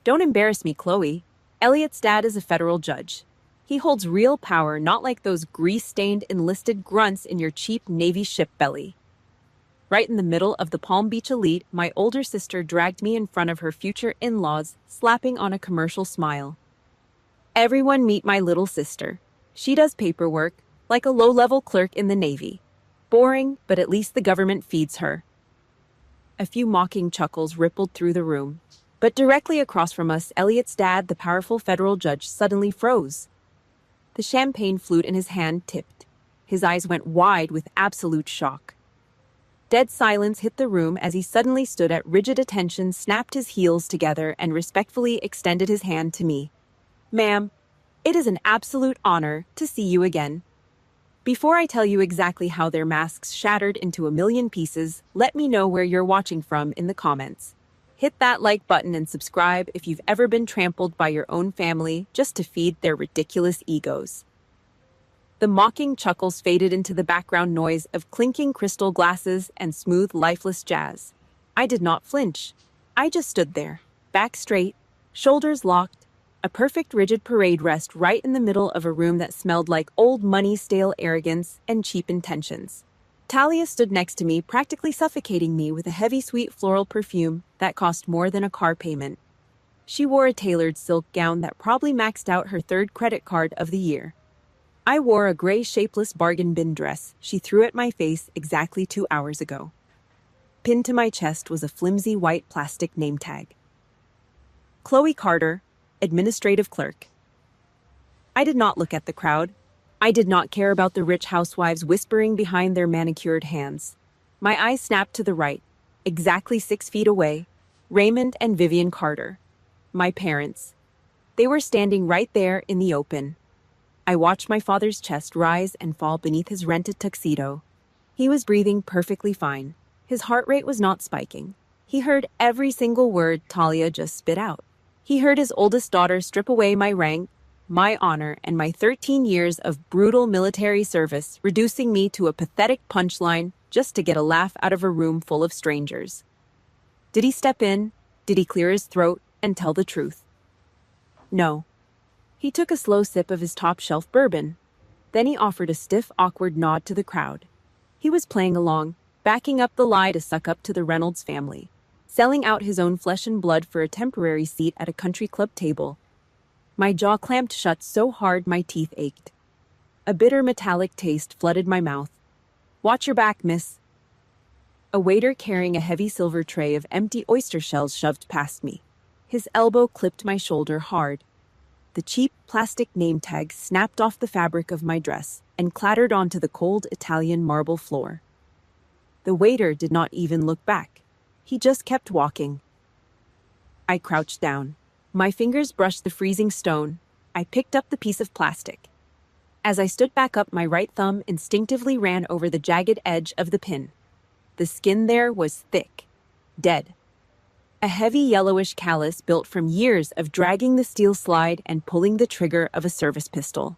Don't embarrass me, Chloe. Elliot's dad is a federal judge. He holds real power, not like those grease-stained enlisted grunts in your cheap Navy ship belly. Right in the middle of the Palm Beach elite, my older sister dragged me in front of her future in-laws, slapping on a commercial smile. Everyone meet my little sister. She does paperwork, like a low-level clerk in the Navy. Boring, but at least the government feeds her. A few mocking chuckles rippled through the room. But directly across from us, Elliot's dad, the powerful federal judge, suddenly froze. The champagne flute in his hand tipped. His eyes went wide with absolute shock. Dead silence hit the room as he suddenly stood at rigid attention, snapped his heels together, and respectfully extended his hand to me. "Ma'am, it is an absolute honor to see you again. Before I tell you exactly how their masks shattered into a million pieces, let me know where you're watching from in the comments. Hit that like button and subscribe if you've ever been trampled by your own family just to feed their ridiculous egos." The mocking chuckles faded into the background noise of clinking crystal glasses and smooth, lifeless jazz. I did not flinch. I just stood there, back straight, shoulders locked, a perfect rigid parade rest right in the middle of a room that smelled like old money, stale arrogance, and cheap intentions. Talia stood next to me, practically suffocating me with a heavy, sweet floral perfume that cost more than a car payment. She wore a tailored silk gown that probably maxed out her third credit card of the year. I wore a gray, shapeless bargain bin dress she threw at my face exactly 2 hours ago. Pinned to my chest was a flimsy white plastic name tag. Chloe Carter, administrative clerk. I did not look at the crowd. I did not care about the rich housewives whispering behind their manicured hands. My eyes snapped to the right, exactly 6 feet away, Raymond and Vivian Carter. My parents. They were standing right there in the open. I watched my father's chest rise and fall beneath his rented tuxedo. He was breathing perfectly fine. His heart rate was not spiking. He heard every single word Talia just spit out. He heard his oldest daughter strip away my rank, my honor, and my 13 years of brutal military service, reducing me to a pathetic punchline just to get a laugh out of a room full of strangers. Did he step in? Did he clear his throat and tell the truth? No. He took a slow sip of his top-shelf bourbon. Then he offered a stiff, awkward nod to the crowd. He was playing along, backing up the lie to suck up to the Reynolds family, selling out his own flesh and blood for a temporary seat at a country club table. My jaw clamped shut so hard my teeth ached. A bitter metallic taste flooded my mouth. "Watch your back, miss." A waiter carrying a heavy silver tray of empty oyster shells shoved past me. His elbow clipped my shoulder hard. The cheap plastic name tag snapped off the fabric of my dress and clattered onto the cold Italian marble floor. The waiter did not even look back. He just kept walking. I crouched down. My fingers brushed the freezing stone. I picked up the piece of plastic. As I stood back up, my right thumb instinctively ran over the jagged edge of the pin. The skin there was thick, dead. A heavy yellowish callus built from years of dragging the steel slide and pulling the trigger of a service pistol.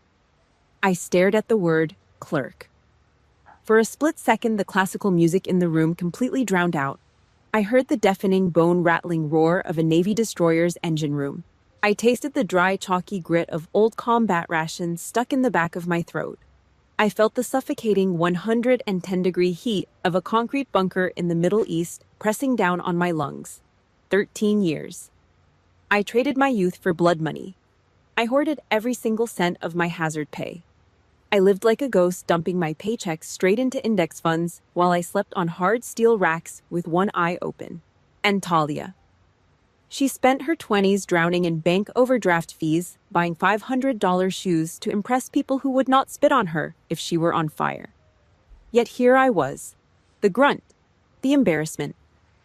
I stared at the word clerk. For a split second, the classical music in the room completely drowned out. I heard the deafening, bone-rattling roar of a Navy destroyer's engine room. I tasted the dry, chalky grit of old combat rations stuck in the back of my throat. I felt the suffocating 110-degree heat of a concrete bunker in the Middle East pressing down on my lungs. 13 years. I traded my youth for blood money. I hoarded every single cent of my hazard pay. I lived like a ghost, dumping my paychecks straight into index funds while I slept on hard steel racks with one eye open. And Talia. She spent her 20s drowning in bank overdraft fees, buying $500 shoes to impress people who would not spit on her if she were on fire. Yet here I was, the grunt, the embarrassment,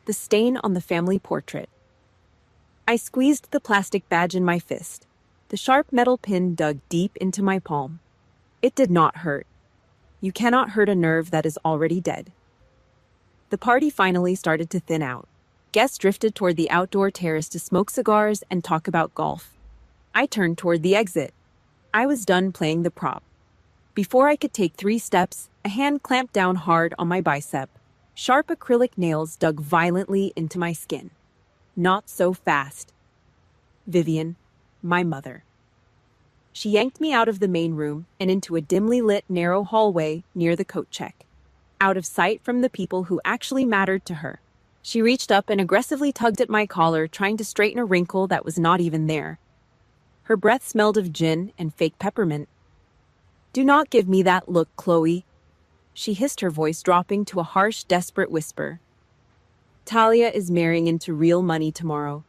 the stain on the family portrait. I squeezed the plastic badge in my fist. The sharp metal pin dug deep into my palm. It did not hurt. You cannot hurt a nerve that is already dead. The party finally started to thin out. Guests drifted toward the outdoor terrace to smoke cigars and talk about golf. I turned toward the exit. I was done playing the prop. Before I could take 3 steps, a hand clamped down hard on my bicep. Sharp acrylic nails dug violently into my skin. Not so fast. Vivian, my mother. She yanked me out of the main room and into a dimly lit, narrow hallway near the coat check, out of sight from the people who actually mattered to her. She reached up and aggressively tugged at my collar, trying to straighten a wrinkle that was not even there. Her breath smelled of gin and fake peppermint. "Do not give me that look, Chloe," she hissed, her voice dropping to a harsh, desperate whisper. "Talia is marrying into real money tomorrow.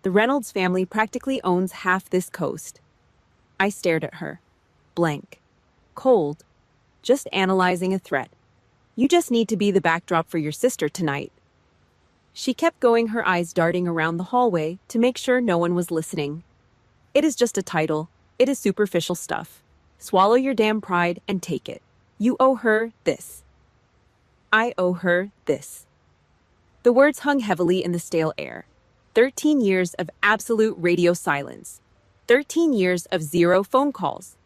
The Reynolds family practically owns half this coast." I stared at her, blank, cold, just analyzing a threat. "You just need to be the backdrop for your sister tonight." She kept going, her eyes darting around the hallway to make sure no one was listening. "It is just a title. It is superficial stuff. Swallow your damn pride and take it. You owe her this." I owe her this. The words hung heavily in the stale air. 13 years of absolute radio silence. 13 years of zero phone calls.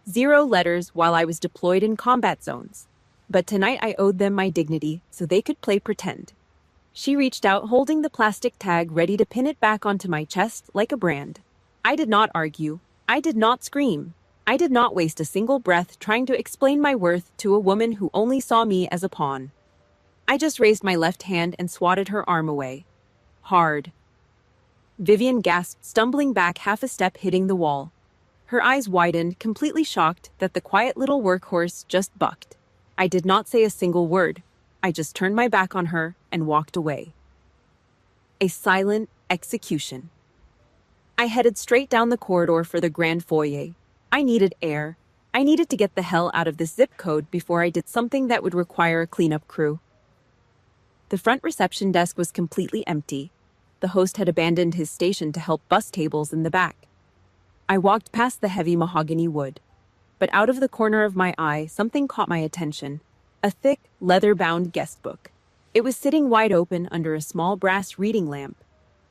Zero letters while I was deployed in combat zones. But tonight I owed them my dignity so they could play pretend. She reached out, holding the plastic tag, ready to pin it back onto my chest like a brand. I did not argue. I did not scream. I did not waste a single breath trying to explain my worth to a woman who only saw me as a pawn. I just raised my left hand and swatted her arm away. Hard. Vivian gasped, stumbling back half a step, hitting the wall. Her eyes widened, completely shocked that the quiet little workhorse just bucked. I did not say a single word. I just turned my back on her and walked away. A silent execution. I headed straight down the corridor for the grand foyer. I needed air. I needed to get the hell out of this zip code before I did something that would require a cleanup crew. The front reception desk was completely empty. The host had abandoned his station to help bus tables in the back. I walked past the heavy mahogany wood. But out of the corner of my eye, something caught my attention. A thick, leather-bound guest book. It was sitting wide open under a small brass reading lamp.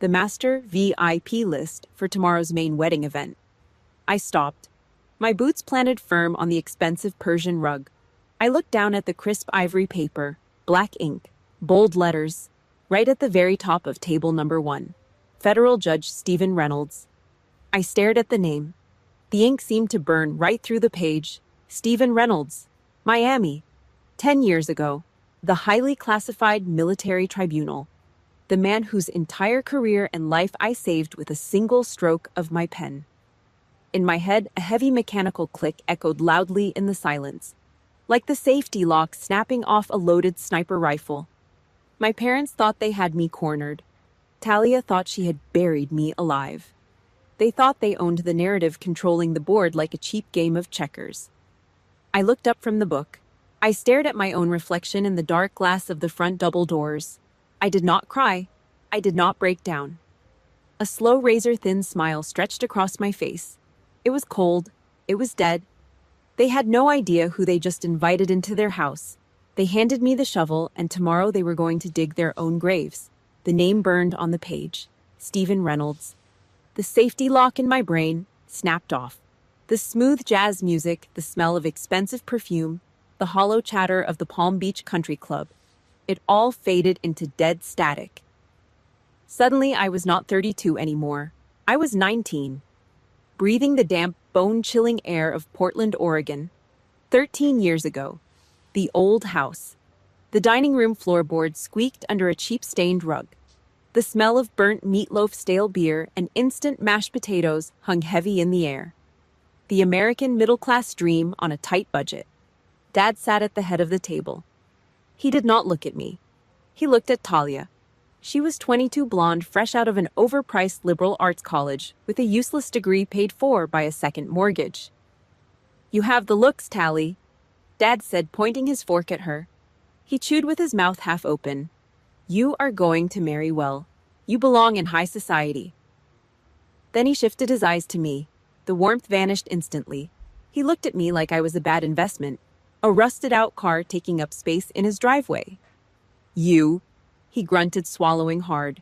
The master VIP list for tomorrow's main wedding event. I stopped, my boots planted firm on the expensive Persian rug. I looked down at the crisp ivory paper, black ink, bold letters, right at the very top of table number 1. Federal Judge Stephen Reynolds. I stared at the name. The ink seemed to burn right through the page. Stephen Reynolds, Miami. 10 years ago, the highly classified military tribunal. The man whose entire career and life I saved with a single stroke of my pen. In my head, a heavy mechanical click echoed loudly in the silence, like the safety lock snapping off a loaded sniper rifle. My parents thought they had me cornered. Talia thought she had buried me alive. They thought they owned the narrative, controlling the board like a cheap game of checkers. I looked up from the book. I stared at my own reflection in the dark glass of the front double doors. I did not cry. I did not break down. A slow, razor-thin smile stretched across my face. It was cold. It was dead. They had no idea who they just invited into their house. They handed me the shovel, and tomorrow they were going to dig their own graves. The name burned on the page. Stephen Reynolds. The safety lock in my brain snapped off. The smooth jazz music, the smell of expensive perfume, the hollow chatter of the Palm Beach Country Club. It all faded into dead static. Suddenly, I was not 32 anymore. I was 19. Breathing the damp, bone-chilling air of Portland, Oregon. 13 years ago. The old house. The dining room floorboard squeaked under a cheap stained rug. The smell of burnt meatloaf, stale beer, and instant mashed potatoes hung heavy in the air. The American middle-class dream on a tight budget. Dad sat at the head of the table. He did not look at me. He looked at Talia. She was 22, blonde, fresh out of an overpriced liberal arts college with a useless degree paid for by a second mortgage. "You have the looks, Tally," Dad said, pointing his fork at her. He chewed with his mouth half open. "You are going to marry well. You belong in high society." Then he shifted his eyes to me. The warmth vanished instantly. He looked at me like I was a bad investment, a rusted-out car taking up space in his driveway. "You," he grunted, swallowing hard.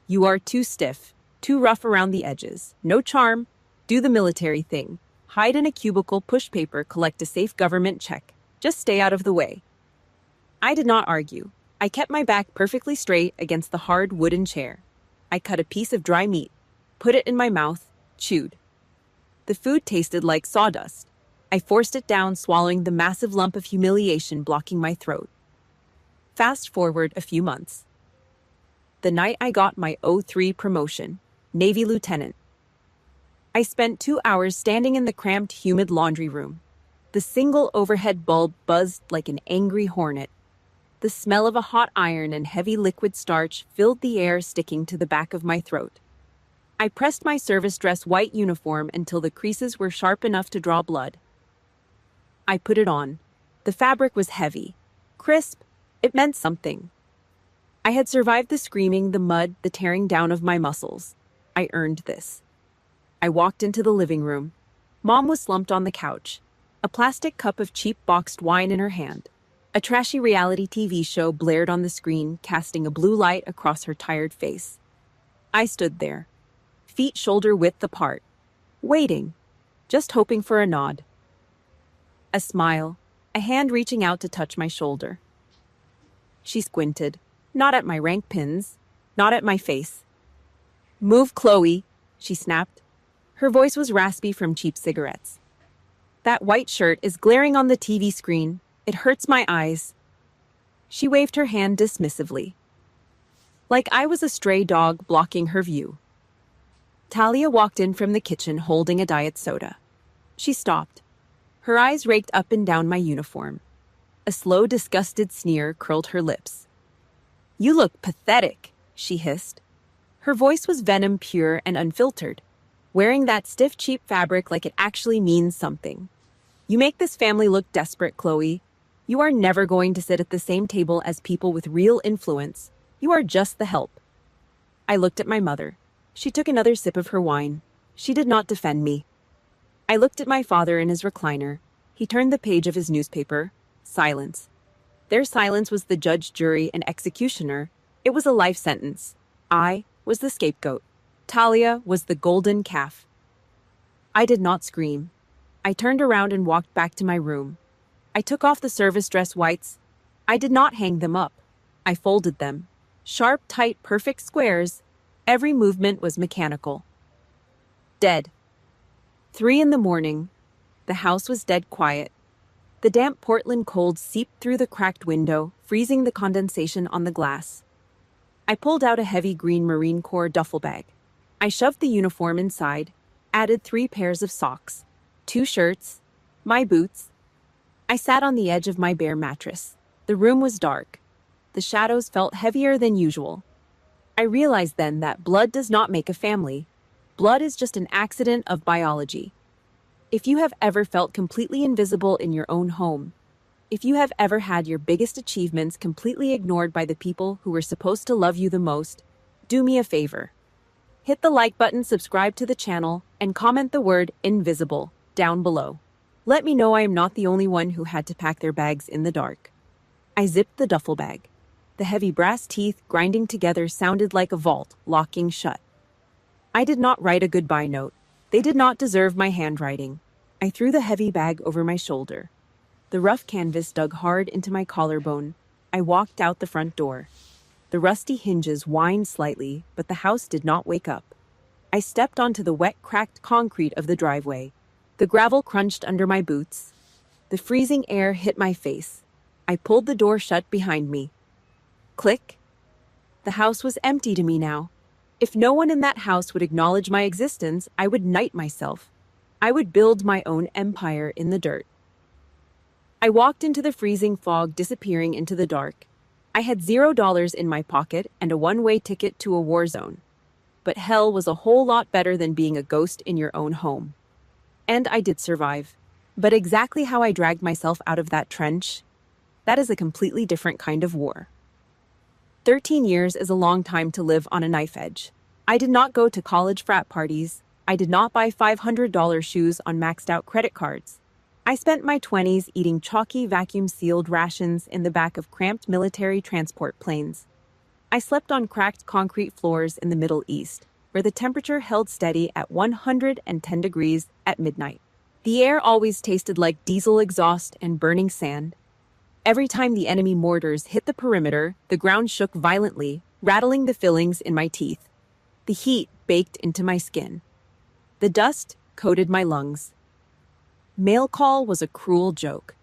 "You are too stiff, too rough around the edges. No charm. Do the military thing. Hide in a cubicle, push paper, collect a safe government check. Just stay out of the way." I did not argue. I kept my back perfectly straight against the hard wooden chair. I cut a piece of dry meat, put it in my mouth, chewed. The food tasted like sawdust. I forced it down, swallowing the massive lump of humiliation blocking my throat. Fast forward a few months. The night I got my O3 promotion, Navy Lieutenant. I spent 2 hours standing in the cramped, humid laundry room. The single overhead bulb buzzed like an angry hornet. The smell of a hot iron and heavy liquid starch filled the air, sticking to the back of my throat. I pressed my service dress white uniform until the creases were sharp enough to draw blood. I put it on. The fabric was heavy, crisp. It meant something. I had survived the screaming, the mud, the tearing down of my muscles. I earned this. I walked into the living room. Mom was slumped on the couch, a plastic cup of cheap boxed wine in her hand. A trashy reality TV show blared on the screen, casting a blue light across her tired face. I stood there, feet shoulder width apart, waiting, just hoping for a nod. A smile, a hand reaching out to touch my shoulder. She squinted, not at my rank pins, not at my face. "Move, Chloe," she snapped. Her voice was raspy from cheap cigarettes. "That white shirt is glaring on the TV screen. It hurts my eyes." She waved her hand dismissively, like I was a stray dog blocking her view. Talia walked in from the kitchen holding a diet soda. She stopped. Her eyes raked up and down my uniform. A slow, disgusted sneer curled her lips. "You look pathetic," she hissed. Her voice was venom pure and unfiltered, wearing that stiff, cheap fabric like it actually means something. "You make this family look desperate, Chloe. You are never going to sit at the same table as people with real influence. You are just the help." I looked at my mother. She took another sip of her wine. She did not defend me. I looked at my father in his recliner. He turned the page of his newspaper. Silence. Their silence was the judge, jury, and executioner. It was a life sentence. I was the scapegoat. Talia was the golden calf. I did not scream. I turned around and walked back to my room. I took off the service dress whites. I did not hang them up. I folded them. Sharp, tight, perfect squares. Every movement was mechanical. Dead. 3 a.m. The house was dead quiet. The damp Portland cold seeped through the cracked window, freezing the condensation on the glass. I pulled out a heavy green Marine Corps duffel bag. I shoved the uniform inside, added 3 pairs of socks, 2 shirts, my boots. I sat on the edge of my bare mattress. The room was dark. The shadows felt heavier than usual. I realized then that blood does not make a family. Blood is just an accident of biology. If you have ever felt completely invisible in your own home, if you have ever had your biggest achievements completely ignored by the people who were supposed to love you the most, do me a favor. Hit the like button, subscribe to the channel, and comment the word invisible down below. Let me know I am not the only one who had to pack their bags in the dark. I zipped the duffel bag. The heavy brass teeth grinding together sounded like a vault locking shut. I did not write a goodbye note. They did not deserve my handwriting. I threw the heavy bag over my shoulder. The rough canvas dug hard into my collarbone. I walked out the front door. The rusty hinges whined slightly, but the house did not wake up. I stepped onto the wet, cracked concrete of the driveway. The gravel crunched under my boots. The freezing air hit my face. I pulled the door shut behind me. Click. The house was empty to me now. If no one in that house would acknowledge my existence, I would knight myself. I would build my own empire in the dirt. I walked into the freezing fog, disappearing into the dark. I had $0 in my pocket and a one-way ticket to a war zone. But hell was a whole lot better than being a ghost in your own home. And I did survive. But exactly how I dragged myself out of that trench, that is a completely different kind of war. 13 years is a long time to live on a knife edge. I did not go to college frat parties. I did not buy $500 shoes on maxed-out credit cards. I spent my 20s eating chalky, vacuum-sealed rations in the back of cramped military transport planes. I slept on cracked concrete floors in the Middle East, where the temperature held steady at 110 degrees at midnight. The air always tasted like diesel exhaust and burning sand. Every time the enemy mortars hit the perimeter, the ground shook violently, rattling the fillings in my teeth. The heat baked into my skin. The dust coated my lungs. Mail call was a cruel joke.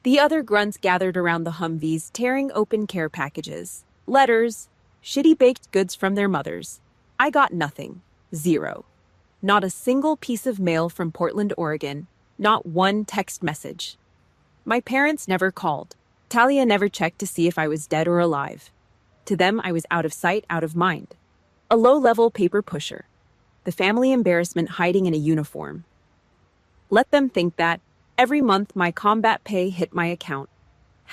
The other grunts gathered around the Humvees, tearing open care packages, letters, shitty baked goods from their mothers. I got nothing. Zero. Not a single piece of mail from Portland, Oregon. Not one text message. My parents never called. Talia never checked to see if I was dead or alive. To them, I was out of sight, out of mind. A low-level paper pusher. The family embarrassment hiding in a uniform. Let them think that. Every month, my combat pay hit my account.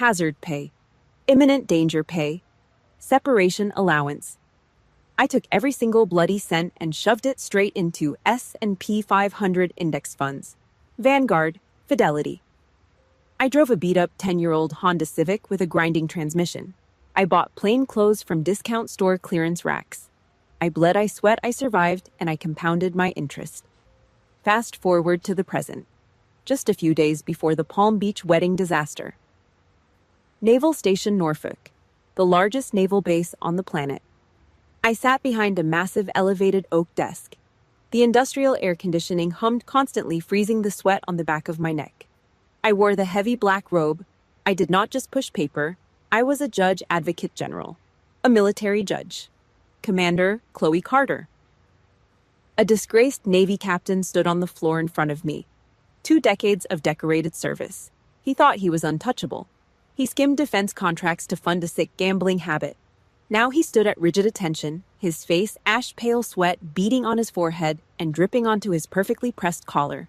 Hazard pay. Imminent danger pay. Separation allowance. I took every single bloody cent and shoved it straight into S&P 500 index funds. Vanguard, Fidelity. I drove a beat-up 10-year-old Honda Civic with a grinding transmission. I bought plain clothes from discount store clearance racks. I bled, I sweat, I survived, and I compounded my interest. Fast forward to the present. Just a few days before the Palm Beach wedding disaster. Naval Station Norfolk, the largest naval base on the planet. I sat behind a massive elevated oak desk. The industrial air conditioning hummed constantly, freezing the sweat on the back of my neck. I wore the heavy black robe. I did not just push paper. I was a judge advocate general, a military judge. Commander Chloe Carter. A disgraced Navy captain stood on the floor in front of me. 2 decades of decorated service. He thought he was untouchable. He skimmed defense contracts to fund a sick gambling habit. Now he stood at rigid attention, his face ash-pale sweat beading on his forehead and dripping onto his perfectly pressed collar.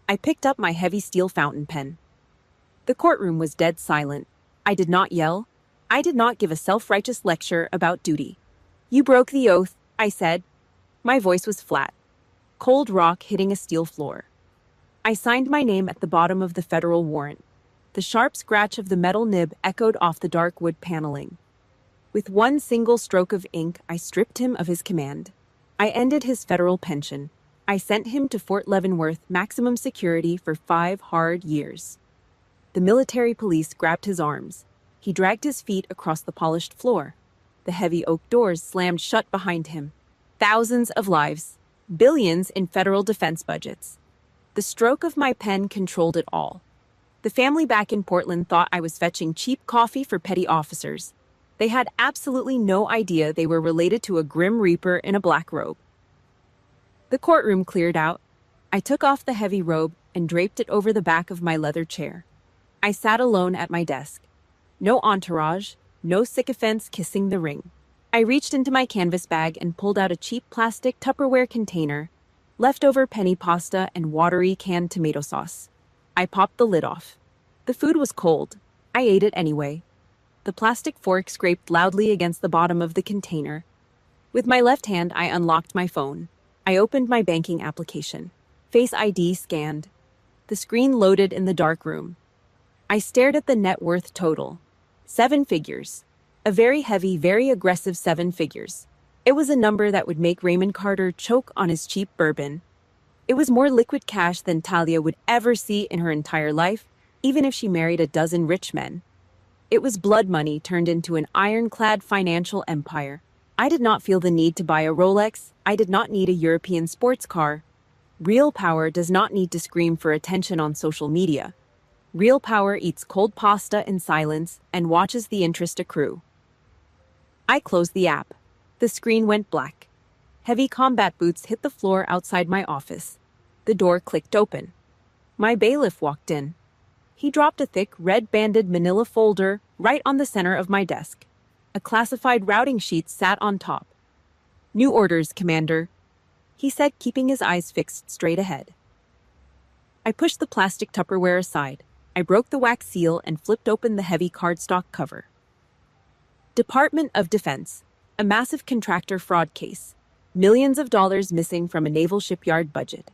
I picked up my heavy steel fountain pen. The courtroom was dead silent. I did not yell. I did not give a self-righteous lecture about duty. You broke the oath, I said. My voice was flat. Cold rock hitting a steel floor. I signed my name at the bottom of the federal warrant. The sharp scratch of the metal nib echoed off the dark wood paneling. With one single stroke of ink, I stripped him of his command. I ended his federal pension. I sent him to Fort Leavenworth, maximum security for 5 hard years. The military police grabbed his arms. He dragged his feet across the polished floor. The heavy oak doors slammed shut behind him. Thousands of lives. Billions in federal defense budgets. The stroke of my pen controlled it all. The family back in Portland thought I was fetching cheap coffee for petty officers. They had absolutely no idea they were related to a grim reaper in a black robe. The courtroom cleared out. I took off the heavy robe and draped it over the back of my leather chair. I sat alone at my desk. No entourage, no sycophants kissing the ring. I reached into my canvas bag and pulled out a cheap plastic Tupperware container, leftover penny pasta and watery canned tomato sauce. I popped the lid off. The food was cold. I ate it anyway. The plastic fork scraped loudly against the bottom of the container. With my left hand, I unlocked my phone. I opened my banking application. Face ID scanned. The screen loaded in the dark room. I stared at the net worth total. 7 figures. A very heavy, very aggressive 7 figures. It was a number that would make Raymond Carter choke on his cheap bourbon. It was more liquid cash than Talia would ever see in her entire life, even if she married a dozen rich men. It was blood money turned into an ironclad financial empire. I did not feel the need to buy a Rolex. I did not need a European sports car. Real power does not need to scream for attention on social media. Real power eats cold pasta in silence and watches the interest accrue. I closed the app. The screen went black. Heavy combat boots hit the floor outside my office. The door clicked open. My bailiff walked in. He dropped a thick, red-banded manila folder right on the center of my desk. A classified routing sheet sat on top. "New orders, Commander," he said, keeping his eyes fixed straight ahead. I pushed the plastic Tupperware aside. I broke the wax seal and flipped open the heavy cardstock cover. Department of Defense. A massive contractor fraud case. Millions of dollars missing from a naval shipyard budget.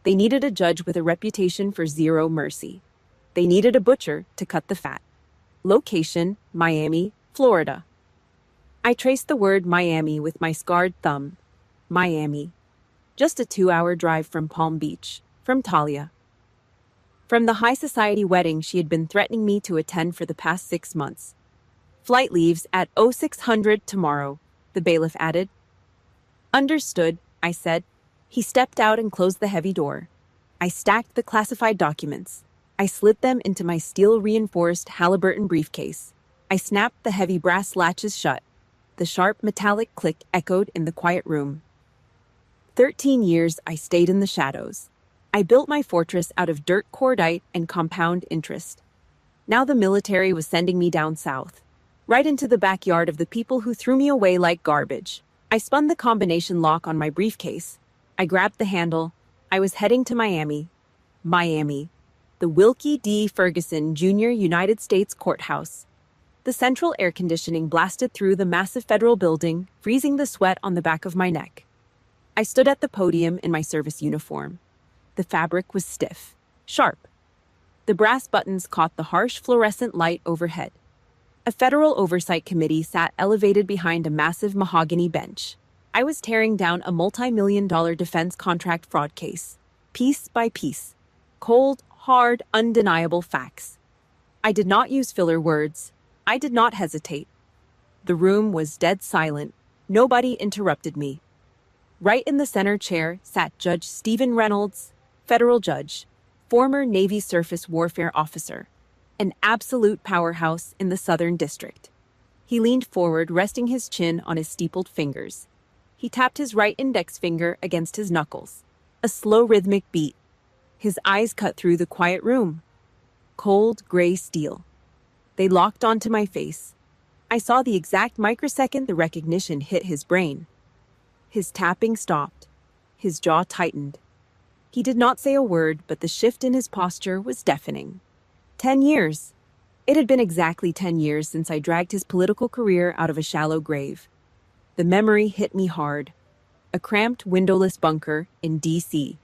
They needed a judge with a reputation for zero mercy. They needed a butcher to cut the fat. Location, Miami, Florida. I traced the word Miami with my scarred thumb. Miami. Just a 2-hour drive from Palm Beach, from Talia. From the high society wedding she had been threatening me to attend for the past 6 months. Flight leaves at 0600 tomorrow, the bailiff added. Understood, I said. He stepped out and closed the heavy door. I stacked the classified documents. I slid them into my steel-reinforced Halliburton briefcase. I snapped the heavy brass latches shut. The sharp metallic click echoed in the quiet room. 13 years I stayed in the shadows. I built my fortress out of dirt cordite and compound interest. Now the military was sending me down south, right into the backyard of the people who threw me away like garbage. I spun the combination lock on my briefcase. I grabbed the handle. I was heading to Miami. Miami. The Wilkie D. Ferguson Jr. United States Courthouse. The central air conditioning blasted through the massive federal building, freezing the sweat on the back of my neck. I stood at the podium in my service uniform. The fabric was stiff, sharp. The brass buttons caught the harsh fluorescent light overhead. A federal oversight committee sat elevated behind a massive mahogany bench. I was tearing down a multi-million-dollar defense contract fraud case, piece by piece. Cold, hard, undeniable facts. I did not use filler words. I did not hesitate. The room was dead silent. Nobody interrupted me. Right in the center chair sat Judge Stephen Reynolds, federal judge, former Navy surface warfare officer, an absolute powerhouse in the Southern District. He leaned forward, resting his chin on his steepled fingers. He tapped his right index finger against his knuckles. A slow rhythmic beat. His eyes cut through the quiet room. Cold, gray steel. They locked onto my face. I saw the exact microsecond the recognition hit his brain. His tapping stopped. His jaw tightened. He did not say a word, but the shift in his posture was deafening. 10 years. It had been exactly 10 years since I dragged his political career out of a shallow grave. The memory hit me hard. A cramped, windowless bunker in D.C.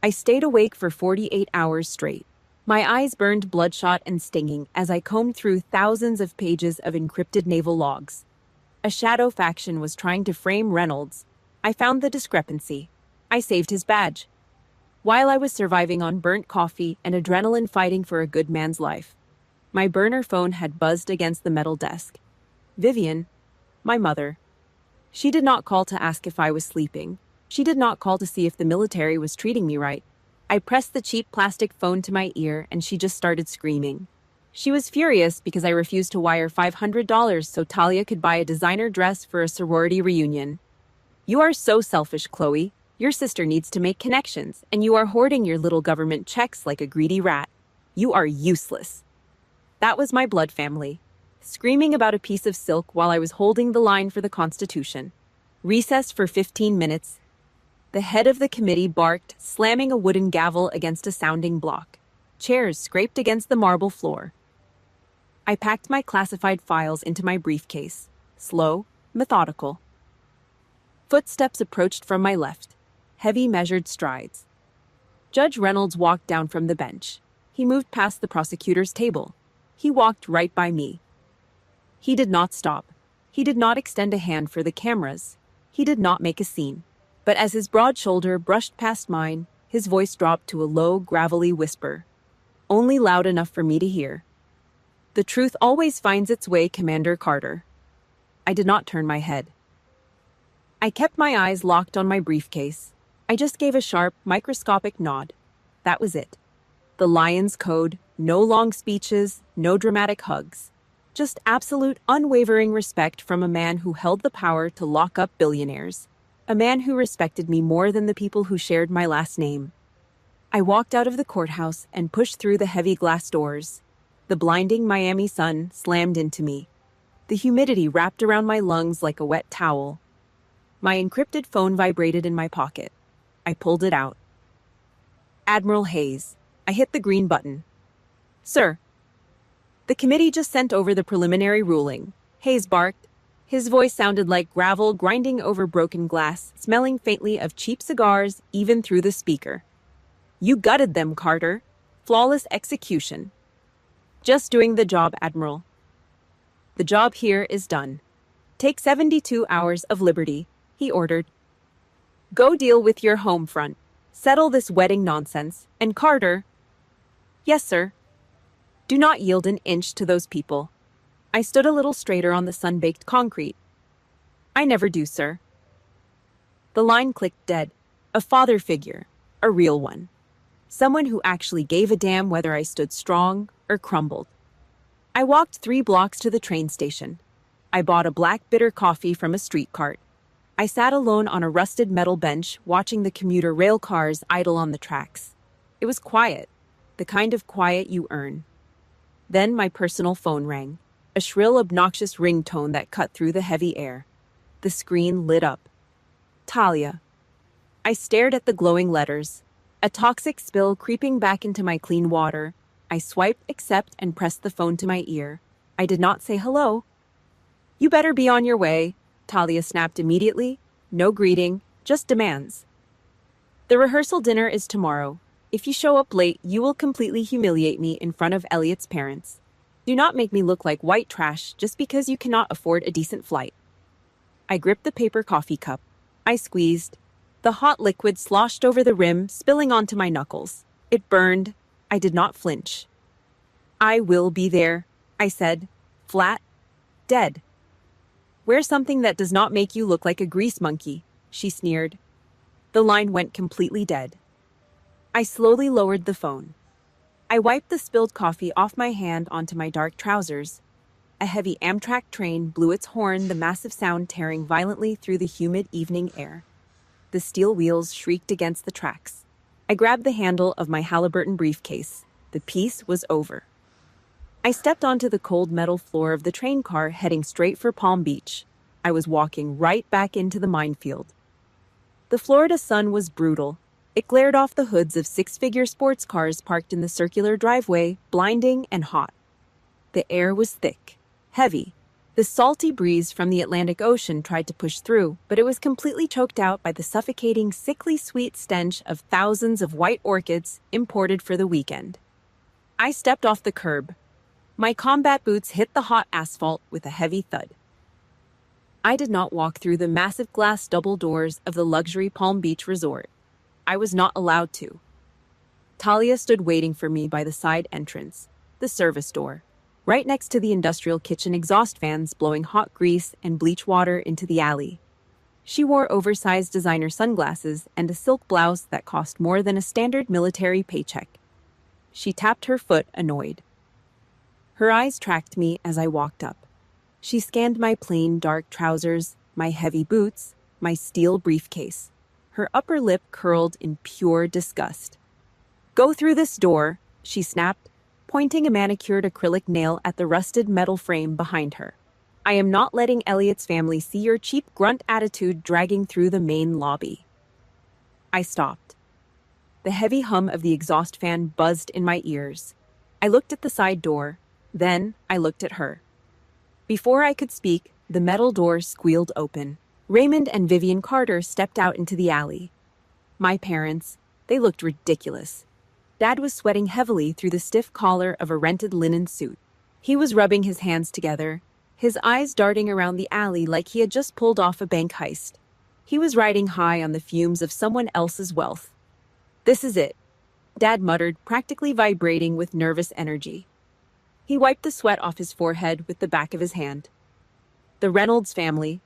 I stayed awake for 48 hours straight. My eyes burned bloodshot and stinging as I combed through thousands of pages of encrypted naval logs. A shadow faction was trying to frame Reynolds. I found the discrepancy. I saved his badge. While I was surviving on burnt coffee and adrenaline fighting for a good man's life, my burner phone had buzzed against the metal desk. Vivian, my mother. She did not call to ask if I was sleeping. She did not call to see if the military was treating me right. I pressed the cheap plastic phone to my ear and she just started screaming. She was furious because I refused to wire $500 so Talia could buy a designer dress for a sorority reunion. You are so selfish, Chloe. Your sister needs to make connections, and you are hoarding your little government checks like a greedy rat. You are useless. That was my blood family, screaming about a piece of silk while I was holding the line for the Constitution. Recess for 15 minutes. The head of the committee barked, slamming a wooden gavel against a sounding block. Chairs scraped against the marble floor. I packed my classified files into my briefcase, slow, methodical. Footsteps approached from my left, heavy measured strides. Judge Reynolds walked down from the bench. He moved past the prosecutor's table. He walked right by me. He did not stop. He did not extend a hand for the cameras. He did not make a scene. But as his broad shoulder brushed past mine, his voice dropped to a low, gravelly whisper, only loud enough for me to hear. The truth always finds its way, Commander Carter. I did not turn my head. I kept my eyes locked on my briefcase. I just gave a sharp, microscopic nod. That was it. The Lion's Code, no long speeches, no dramatic hugs. Just absolute, unwavering respect from a man who held the power to lock up billionaires. A man who respected me more than the people who shared my last name. I walked out of the courthouse and pushed through the heavy glass doors. The blinding Miami sun slammed into me. The humidity wrapped around my lungs like a wet towel. My encrypted phone vibrated in my pocket. I pulled it out. Admiral Hayes. I hit the green button. Sir. The committee just sent over the preliminary ruling. Hayes barked. His voice sounded like gravel grinding over broken glass, smelling faintly of cheap cigars even through the speaker. You gutted them, Carter. Flawless execution. Just doing the job, Admiral. The job here is done. Take 72 hours of liberty, he ordered. Go deal with your home front. Settle this wedding nonsense. And Carter... Yes, sir. Do not yield an inch to those people. I stood a little straighter on the sun-baked concrete. I never do, sir. The line clicked dead. A father figure. A real one. Someone who actually gave a damn whether I stood strong or crumbled. I walked 3 blocks to the train station. I bought a black bitter coffee from a street cart. I sat alone on a rusted metal bench watching the commuter rail cars idle on the tracks. It was quiet, the kind of quiet you earn. Then my personal phone rang, a shrill, obnoxious ringtone that cut through the heavy air. The screen lit up. Talia. I stared at the glowing letters, a toxic spill creeping back into my clean water. I swiped accept and pressed the phone to my ear. I did not say hello. You better be on your way, Talia snapped immediately. No greeting, just demands. The rehearsal dinner is tomorrow. If you show up late, you will completely humiliate me in front of Elliot's parents. Do not make me look like white trash just because you cannot afford a decent flight. I gripped the paper coffee cup. I squeezed. The hot liquid sloshed over the rim, spilling onto my knuckles. It burned. I did not flinch. I will be there, I said. Flat. Dead. Wear something that does not make you look like a grease monkey, she sneered. The line went completely dead. I slowly lowered the phone. I wiped the spilled coffee off my hand onto my dark trousers. A heavy Amtrak train blew its horn, the massive sound tearing violently through the humid evening air. The steel wheels shrieked against the tracks. I grabbed the handle of my Halliburton briefcase. The piece was over. I stepped onto the cold metal floor of the train car, heading straight for Palm Beach. I was walking right back into the minefield. The Florida sun was brutal. It glared off the hoods of 6-figure sports cars parked in the circular driveway, blinding and hot. The air was thick, heavy. The salty breeze from the Atlantic Ocean tried to push through, but it was completely choked out by the suffocating, sickly sweet stench of thousands of white orchids imported for the weekend. I stepped off the curb. My combat boots hit the hot asphalt with a heavy thud. I did not walk through the massive glass double doors of the luxury Palm Beach resort. I was not allowed to. Talia stood waiting for me by the side entrance, the service door, right next to the industrial kitchen exhaust fans blowing hot grease and bleach water into the alley. She wore oversized designer sunglasses and a silk blouse that cost more than a standard military paycheck. She tapped her foot, annoyed. Her eyes tracked me as I walked up. She scanned my plain dark trousers, my heavy boots, my steel briefcase. Her upper lip curled in pure disgust. Go through this door, she snapped, pointing a manicured acrylic nail at the rusted metal frame behind her. I am not letting Elliot's family see your cheap grunt attitude dragging through the main lobby. I stopped. The heavy hum of the exhaust fan buzzed in my ears. I looked at the side door. Then I looked at her. Before I could speak, the metal door squealed open. Raymond and Vivian Carter stepped out into the alley. My parents, they looked ridiculous. Dad was sweating heavily through the stiff collar of a rented linen suit. He was rubbing his hands together, his eyes darting around the alley like he had just pulled off a bank heist. He was riding high on the fumes of someone else's wealth. This is it, Dad muttered, practically vibrating with nervous energy. He wiped the sweat off his forehead with the back of his hand. The Reynolds family.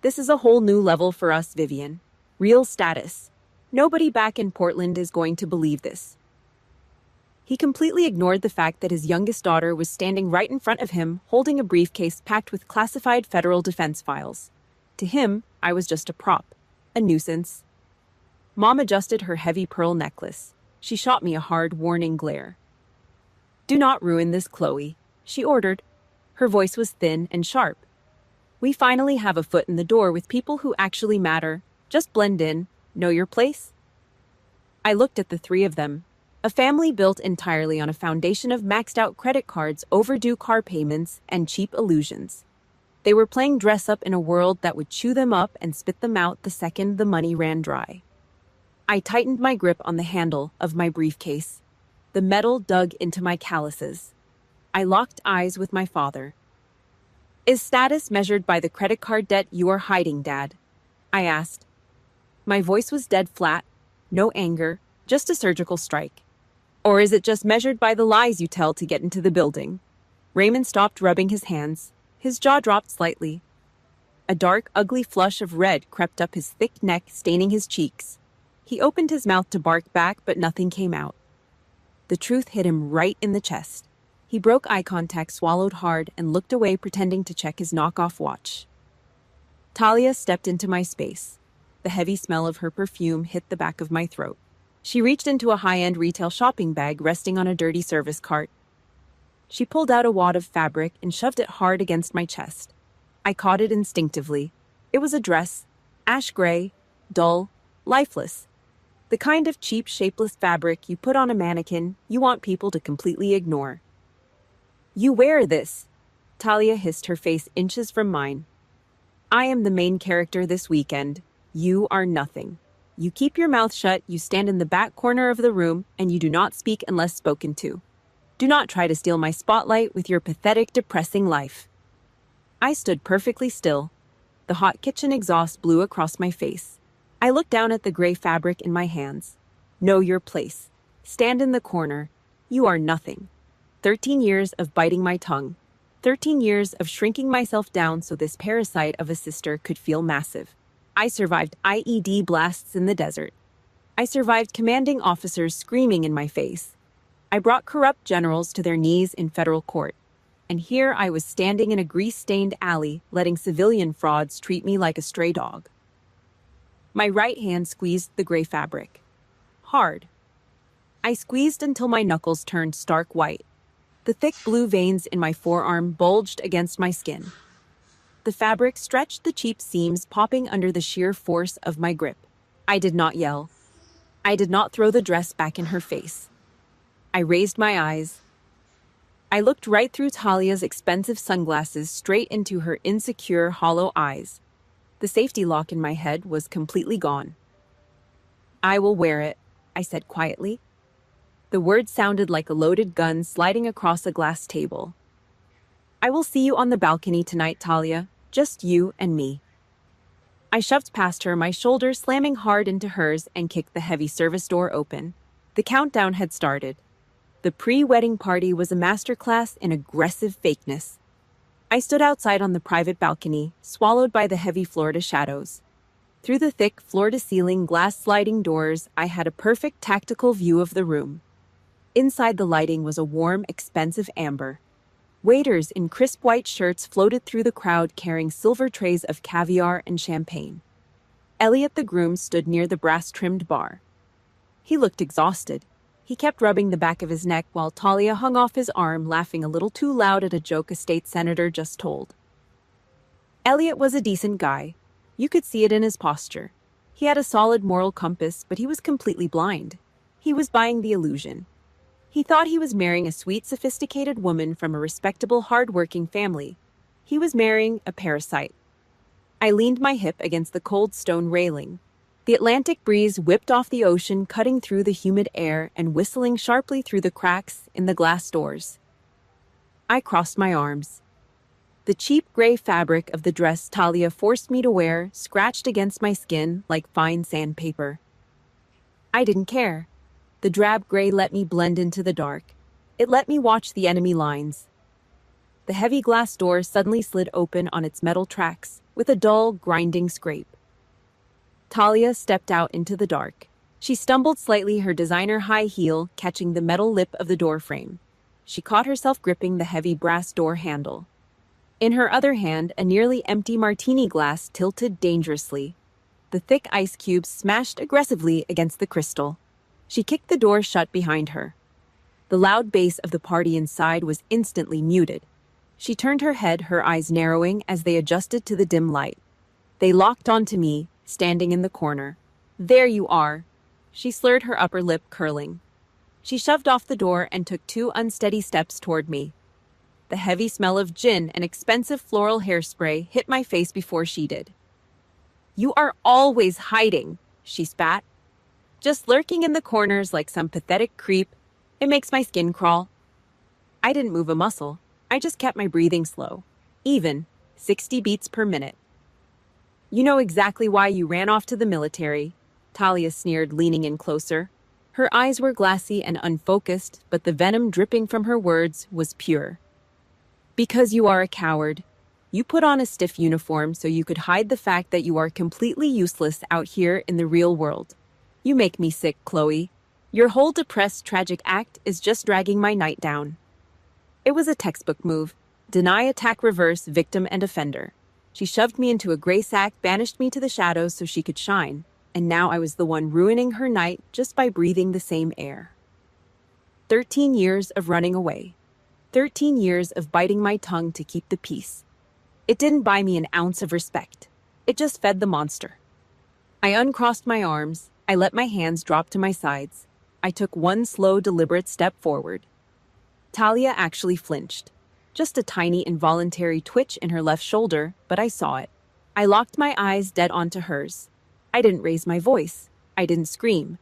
This is a whole new level for us, Vivian. Real status. Nobody back in Portland is going to believe this. He completely ignored the fact that his youngest daughter was standing right in front of him, holding a briefcase packed with classified federal defense files. To him, I was just a prop, a nuisance. Mom adjusted her heavy pearl necklace. She shot me a hard, warning glare. Do not ruin this, Chloe, she ordered. Her voice was thin and sharp. We finally have a foot in the door with people who actually matter. Just blend in, know your place. I looked at the three of them, a family built entirely on a foundation of maxed-out credit cards, overdue car payments, and cheap illusions. They were playing dress-up in a world that would chew them up and spit them out the second the money ran dry. I tightened my grip on the handle of my briefcase. The metal dug into my calluses. I locked eyes with my father. Is status measured by the credit card debt you are hiding, Dad? I asked. My voice was dead flat, no anger, just a surgical strike. Or is it just measured by the lies you tell to get into the building? Raymond stopped rubbing his hands. His jaw dropped slightly. A dark, ugly flush of red crept up his thick neck, staining his cheeks. He opened his mouth to bark back, but nothing came out. The truth hit him right in the chest. He broke eye contact, swallowed hard, and looked away, pretending to check his knockoff watch. Talia stepped into my space. The heavy smell of her perfume hit the back of my throat. She reached into a high-end retail shopping bag resting on a dirty service cart. She pulled out a wad of fabric and shoved it hard against my chest. I caught it instinctively. It was a dress, ash gray, dull, lifeless. The kind of cheap, shapeless fabric you put on a mannequin you want people to completely ignore. "You wear this," Talia hissed, her face inches from mine. "I am the main character this weekend. You are nothing. You keep your mouth shut, you stand in the back corner of the room, and you do not speak unless spoken to. Do not try to steal my spotlight with your pathetic, depressing life." I stood perfectly still. The hot kitchen exhaust blew across my face. I looked down at the gray fabric in my hands. "Know your place. Stand in the corner. You are nothing." 13 years of biting my tongue. 13 years of shrinking myself down so this parasite of a sister could feel massive. I survived IED blasts in the desert. I survived commanding officers screaming in my face. I brought corrupt generals to their knees in federal court. And here I was standing in a grease-stained alley, letting civilian frauds treat me like a stray dog. My right hand squeezed the gray fabric. Hard. I squeezed until my knuckles turned stark white. The thick blue veins in my forearm bulged against my skin. The fabric stretched the cheap seams, popping under the sheer force of my grip. I did not yell. I did not throw the dress back in her face. I raised my eyes. I looked right through Talia's expensive sunglasses, straight into her insecure, hollow eyes. The safety lock in my head was completely gone. "I will wear it," I said quietly. The words sounded like a loaded gun sliding across a glass table. "I will see you on the balcony tonight, Talia. Just you and me." I shoved past her, my shoulder slamming hard into hers, and kicked the heavy service door open. The countdown had started. The pre-wedding party was a masterclass in aggressive fakeness. I stood outside on the private balcony, swallowed by the heavy Florida shadows. Through the thick, floor-to-ceiling glass sliding doors, I had a perfect tactical view of the room. Inside, the lighting was a warm, expensive amber. Waiters in crisp white shirts floated through the crowd carrying silver trays of caviar and champagne. Elliot, the groom, stood near the brass-trimmed bar. He looked exhausted. He kept rubbing the back of his neck while Talia hung off his arm, laughing a little too loud at a joke a state senator just told. Elliot was a decent guy. You could see it in his posture. He had a solid moral compass, but he was completely blind. He was buying the illusion. He thought he was marrying a sweet, sophisticated woman from a respectable, hard-working family. He was marrying a parasite. I leaned my hip against the cold stone railing. The Atlantic breeze whipped off the ocean, cutting through the humid air and whistling sharply through the cracks in the glass doors. I crossed my arms. The cheap gray fabric of the dress Talia forced me to wear scratched against my skin like fine sandpaper. I didn't care. The drab gray let me blend into the dark. It let me watch the enemy lines. The heavy glass door suddenly slid open on its metal tracks, with a dull, grinding scrape. Talia stepped out into the dark. She stumbled slightly, her designer high heel catching the metal lip of the door frame. She caught herself gripping the heavy brass door handle. In her other hand, a nearly empty martini glass tilted dangerously. The thick ice cubes smashed aggressively against the crystal. She kicked the door shut behind her. The loud bass of the party inside was instantly muted. She turned her head, her eyes narrowing as they adjusted to the dim light. They locked onto me, standing in the corner. "There you are." She slurred, her upper lip curling. She shoved off the door and took 2 unsteady steps toward me. The heavy smell of gin and expensive floral hairspray hit my face before she did. "You are always hiding," she spat. "Just lurking in the corners like some pathetic creep. It makes my skin crawl." I didn't move a muscle. I just kept my breathing slow. Even, 60 beats per minute. "You know exactly why you ran off to the military," Talia sneered, leaning in closer. Her eyes were glassy and unfocused, but the venom dripping from her words was pure. "Because you are a coward. You put on a stiff uniform so you could hide the fact that you are completely useless out here in the real world. You make me sick, Chloe. Your whole depressed, tragic act is just dragging my night down. It was a textbook move. Deny, attack, reverse, victim, and offender. She shoved me into a gray sack, banished me to the shadows so she could shine, and now I was the one ruining her night just by breathing the same air. 13 years of running away. 13 years of biting my tongue to keep the peace. It didn't buy me an ounce of respect. It just fed the monster. I uncrossed my arms. I let my hands drop to my sides. I took one slow, deliberate step forward. Talia actually flinched. Just a tiny, involuntary twitch in her left shoulder, but I saw it. I locked my eyes dead onto hers. I didn't raise my voice. I didn't scream.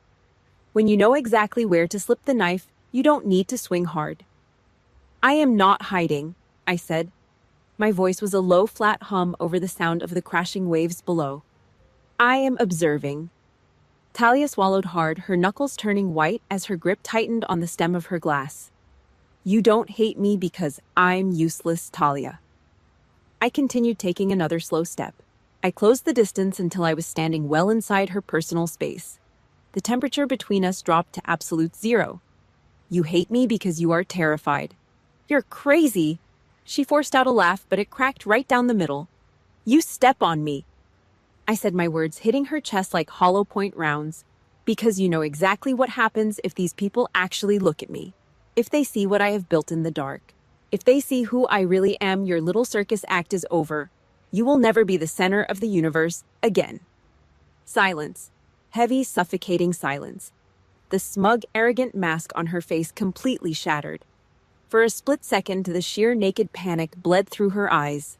When you know exactly where to slip the knife, you don't need to swing hard. I am not hiding, I said. My voice was a low, flat hum over the sound of the crashing waves below. I am observing. Talia swallowed hard, her knuckles turning white as her grip tightened on the stem of her glass. You don't hate me because I'm useless, Talia. I continued taking another slow step. I closed the distance until I was standing well inside her personal space. The temperature between us dropped to absolute zero. You hate me because you are terrified. You're crazy. She forced out a laugh, but it cracked right down the middle. You step on me. I said my words hitting her chest like hollow point rounds. Because you know exactly what happens if these people actually look at me. If they see what I have built in the dark. If they see who I really am, your little circus act is over. You will never be the center of the universe again. Silence. Heavy, suffocating silence. The smug, arrogant mask on her face completely shattered. For a split second, the sheer naked panic bled through her eyes.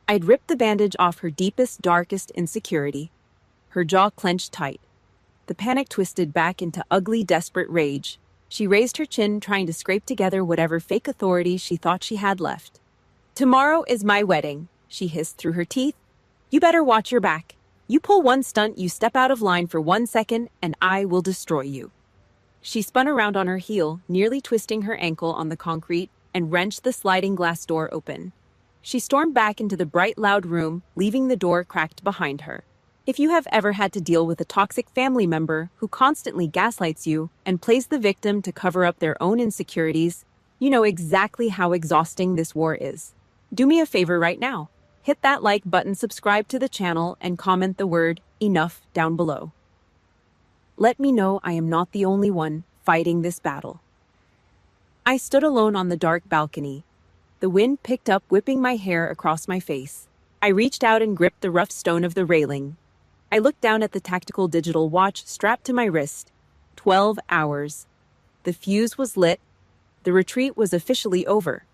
I'd ripped the bandage off her deepest, darkest insecurity. Her jaw clenched tight. The panic twisted back into ugly, desperate rage. She raised her chin, trying to scrape together whatever fake authority she thought she had left. Tomorrow is my wedding, she hissed through her teeth. You better watch your back. You pull one stunt, you step out of line for 1 second, and I will destroy you. She spun around on her heel, nearly twisting her ankle on the concrete, and wrenched the sliding glass door open. She stormed back into the bright, loud room, leaving the door cracked behind her. If you have ever had to deal with a toxic family member who constantly gaslights you and plays the victim to cover up their own insecurities, you know exactly how exhausting this war is. Do me a favor right now. Hit that like button, subscribe to the channel, and comment the word "enough" down below. Let me know I am not the only one fighting this battle. I stood alone on the dark balcony. The wind picked up, whipping my hair across my face. I reached out and gripped the rough stone of the railing. I looked down at the tactical digital watch strapped to my wrist. 12 hours. The fuse was lit. The retreat was officially over.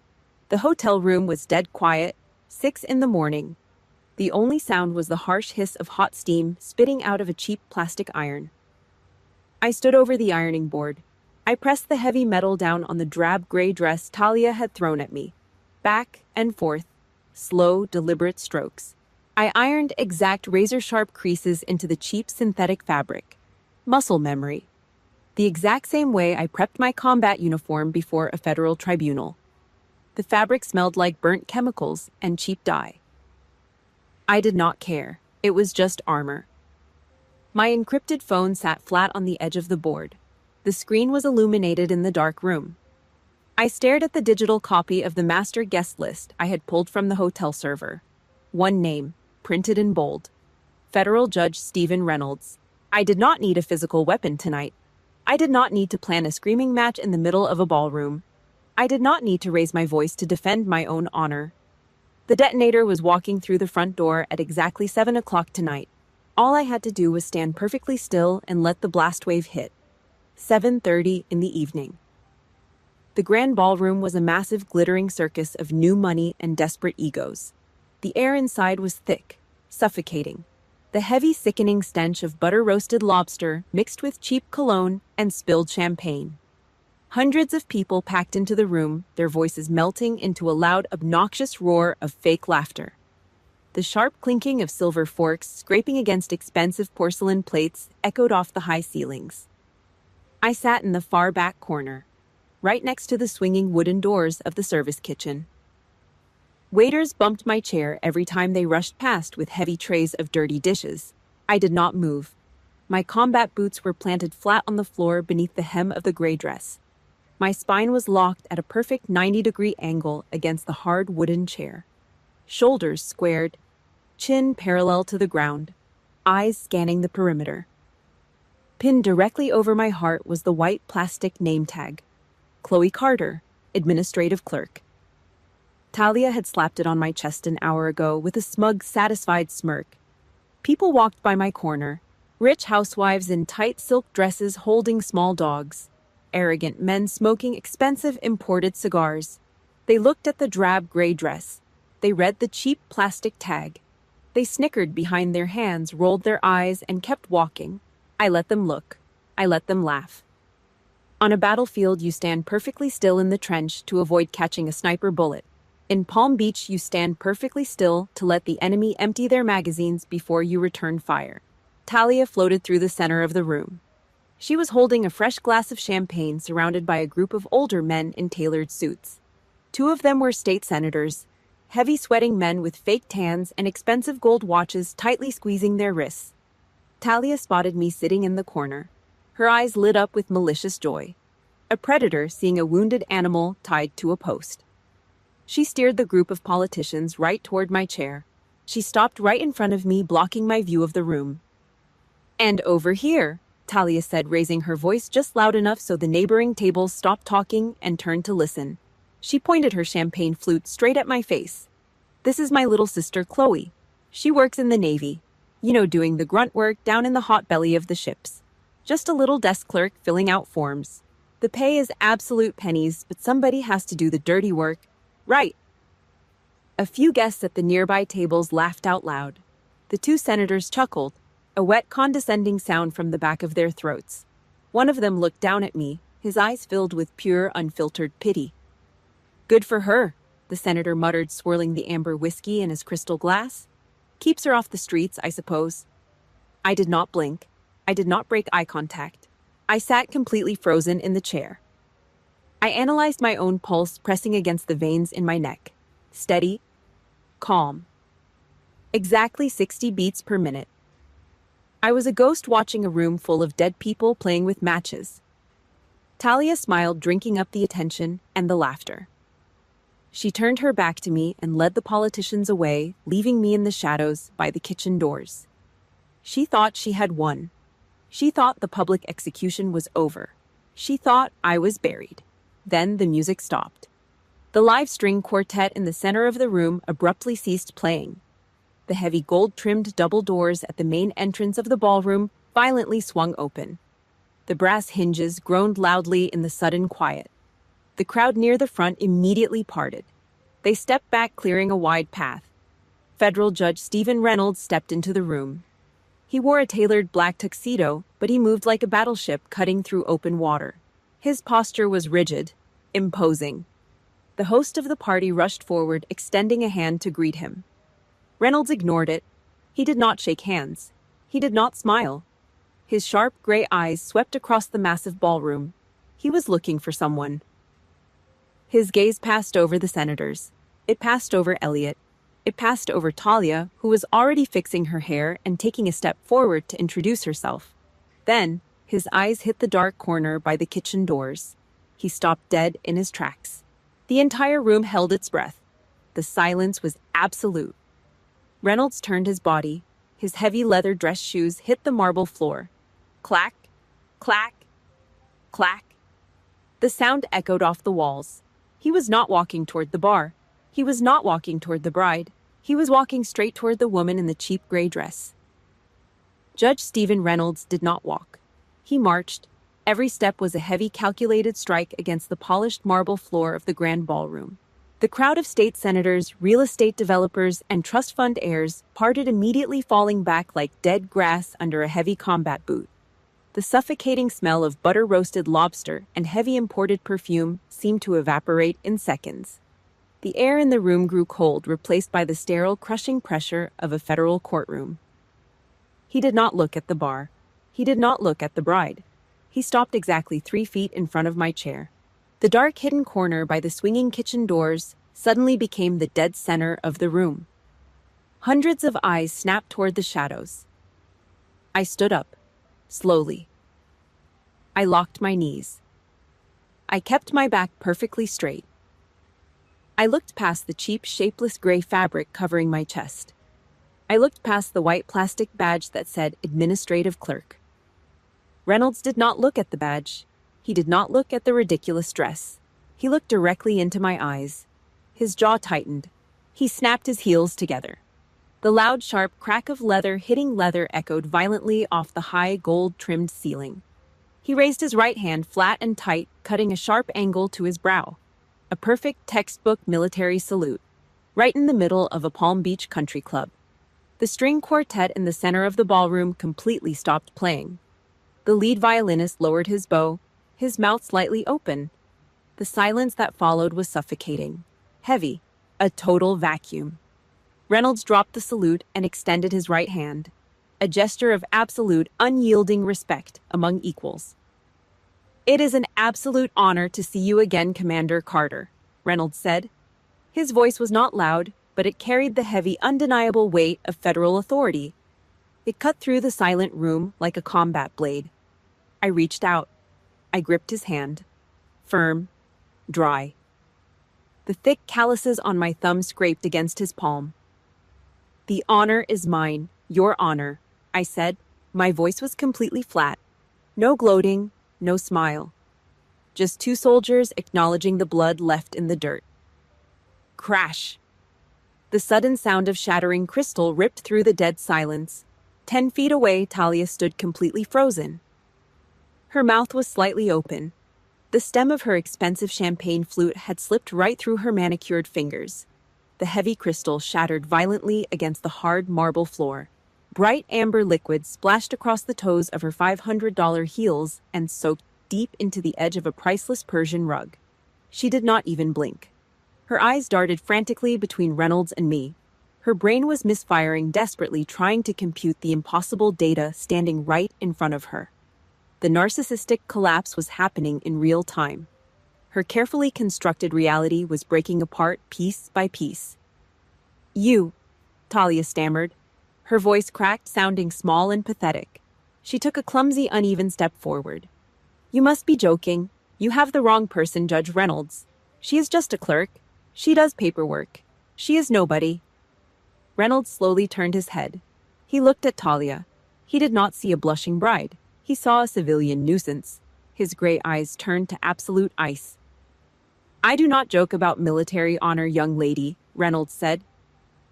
The hotel room was dead quiet. 6 in the morning. The only sound was the harsh hiss of hot steam spitting out of a cheap plastic iron. I stood over the ironing board. I pressed the heavy metal down on the drab gray dress Talia had thrown at me. Back and forth. Slow, deliberate strokes. I ironed exact razor-sharp creases into the cheap synthetic fabric. Muscle memory. The exact same way I prepped my combat uniform before a federal tribunal. The fabric smelled like burnt chemicals and cheap dye. I did not care. It was just armor. My encrypted phone sat flat on the edge of the board. The screen was illuminated in the dark room. I stared at the digital copy of the master guest list I had pulled from the hotel server. One name, printed in bold. Federal Judge Stephen Reynolds. I did not need a physical weapon tonight. I did not need to plan a screaming match in the middle of a ballroom. I did not need to raise my voice to defend my own honor. The detonator was walking through the front door at exactly 7 o'clock tonight. All I had to do was stand perfectly still and let the blast wave hit. 7:30 in the evening. The grand ballroom was a massive glittering circus of new money and desperate egos. The air inside was thick, suffocating. The heavy, sickening stench of butter-roasted lobster mixed with cheap cologne and spilled champagne. Hundreds of people packed into the room, their voices melting into a loud, obnoxious roar of fake laughter. The sharp clinking of silver forks scraping against expensive porcelain plates echoed off the high ceilings. I sat in the far back corner, right next to the swinging wooden doors of the service kitchen. Waiters bumped my chair every time they rushed past with heavy trays of dirty dishes. I did not move. My combat boots were planted flat on the floor beneath the hem of the gray dress. My spine was locked at a perfect 90-degree angle against the hard wooden chair. Shoulders squared, chin parallel to the ground, eyes scanning the perimeter. Pinned directly over my heart was the white plastic name tag. Chloe Carter, administrative clerk. Talia had slapped it on my chest an hour ago with a smug, satisfied smirk. People walked by my corner, rich housewives in tight silk dresses holding small dogs, arrogant men smoking expensive imported cigars. They looked at the drab gray dress. They read the cheap plastic tag. They snickered behind their hands, rolled their eyes, and kept walking. I let them look. I let them laugh. On a battlefield, you stand perfectly still in the trench to avoid catching a sniper bullet. In Palm Beach, you stand perfectly still to let the enemy empty their magazines before you return fire. Talia floated through the center of the room. She was holding a fresh glass of champagne surrounded by a group of older men in tailored suits. 2 of them were state senators, heavy sweating men with fake tans and expensive gold watches tightly squeezing their wrists. Talia spotted me sitting in the corner. Her eyes lit up with malicious joy. A predator seeing a wounded animal tied to a post. She steered the group of politicians right toward my chair. She stopped right in front of me, blocking my view of the room. "And over here," Talia said, raising her voice just loud enough so the neighboring tables stopped talking and turned to listen. She pointed her champagne flute straight at my face. "This is my little sister, Chloe. She works in the Navy. You know, doing the grunt work down in the hot belly of the ships. Just a little desk clerk filling out forms. The pay is absolute pennies, but somebody has to do the dirty work. Right." A few guests at the nearby tables laughed out loud. The 2 senators chuckled, a wet, condescending sound from the back of their throats. One of them looked down at me, his eyes filled with pure, unfiltered pity. "Good for her," the senator muttered, swirling the amber whiskey in his crystal glass. "Keeps her off the streets, I suppose." I did not blink. I did not break eye contact. I sat completely frozen in the chair. I analyzed my own pulse pressing against the veins in my neck. Steady, calm. Exactly 60 beats per minute. I was a ghost watching a room full of dead people playing with matches. Talia smiled, drinking up the attention and the laughter. She turned her back to me and led the politicians away, leaving me in the shadows by the kitchen doors. She thought she had won. She thought the public execution was over. She thought I was buried. Then the music stopped. The live string quartet in the center of the room abruptly ceased playing. The heavy gold-trimmed double doors at the main entrance of the ballroom violently swung open. The brass hinges groaned loudly in the sudden quiet. The crowd near the front immediately parted. They stepped back, clearing a wide path. Federal Judge Stephen Reynolds stepped into the room. He wore a tailored black tuxedo, but he moved like a battleship cutting through open water. His posture was rigid, imposing. The host of the party rushed forward, extending a hand to greet him. Reynolds ignored it. He did not shake hands. He did not smile. His sharp gray eyes swept across the massive ballroom. He was looking for someone. His gaze passed over the senators. It passed over Elliot. It passed over Talia, who was already fixing her hair and taking a step forward to introduce herself. Then, his eyes hit the dark corner by the kitchen doors. He stopped dead in his tracks. The entire room held its breath. The silence was absolute. Reynolds turned his body. His heavy leather dress shoes hit the marble floor. Clack, clack, clack. The sound echoed off the walls. He was not walking toward the bar. He was not walking toward the bride. He was walking straight toward the woman in the cheap gray dress. Judge Stephen Reynolds did not walk. He marched. Every step was a heavy, calculated strike against the polished marble floor of the grand ballroom. The crowd of state senators, real estate developers, and trust fund heirs parted, immediately falling back like dead grass under a heavy combat boot. The suffocating smell of butter-roasted lobster and heavy imported perfume seemed to evaporate in seconds. The air in the room grew cold, replaced by the sterile, crushing pressure of a federal courtroom. He did not look at the bar. He did not look at the bride. He stopped exactly 3 feet in front of my chair. The dark hidden corner by the swinging kitchen doors suddenly became the dead center of the room. Hundreds of eyes snapped toward the shadows. I stood up, slowly. I locked my knees. I kept my back perfectly straight. I looked past the cheap, shapeless gray fabric covering my chest. I looked past the white plastic badge that said Administrative Clerk. Reynolds did not look at the badge. He did not look at the ridiculous dress. He looked directly into my eyes. His jaw tightened. He snapped his heels together. The loud, sharp crack of leather hitting leather echoed violently off the high, gold-trimmed ceiling. He raised his right hand flat and tight, cutting a sharp angle to his brow. A perfect textbook military salute, right in the middle of a Palm Beach country club. The string quartet in the center of the ballroom completely stopped playing. The lead violinist lowered his bow, his mouth slightly open. The silence that followed was suffocating, heavy, a total vacuum. Reynolds dropped the salute and extended his right hand, a gesture of absolute, unyielding respect among equals. "It is an absolute honor to see you again, Commander Carter," Reynolds said. His voice was not loud, but it carried the heavy, undeniable weight of federal authority. It cut through the silent room like a combat blade. I reached out. I gripped his hand. Firm, dry. The thick calluses on my thumb scraped against his palm. "The honor is mine, your honor," I said. My voice was completely flat. No gloating, no smile. Just two soldiers acknowledging the blood left in the dirt. Crash! The sudden sound of shattering crystal ripped through the dead silence. 10 feet away, Talia stood completely frozen. Her mouth was slightly open. The stem of her expensive champagne flute had slipped right through her manicured fingers. The heavy crystal shattered violently against the hard marble floor. Bright amber liquid splashed across the toes of her $500 heels and soaked deep into the edge of a priceless Persian rug. She did not even blink. Her eyes darted frantically between Reynolds and me. Her brain was misfiring desperately, trying to compute the impossible data standing right in front of her. The narcissistic collapse was happening in real time. Her carefully constructed reality was breaking apart piece by piece. "You," Talia stammered. Her voice cracked, sounding small and pathetic. She took a clumsy, uneven step forward. "You must be joking. You have the wrong person, Judge Reynolds. She is just a clerk. She does paperwork. She is nobody." Reynolds slowly turned his head. He looked at Talia. He did not see a blushing bride. He saw a civilian nuisance. His gray eyes turned to absolute ice. "I do not joke about military honor, young lady," Reynolds said.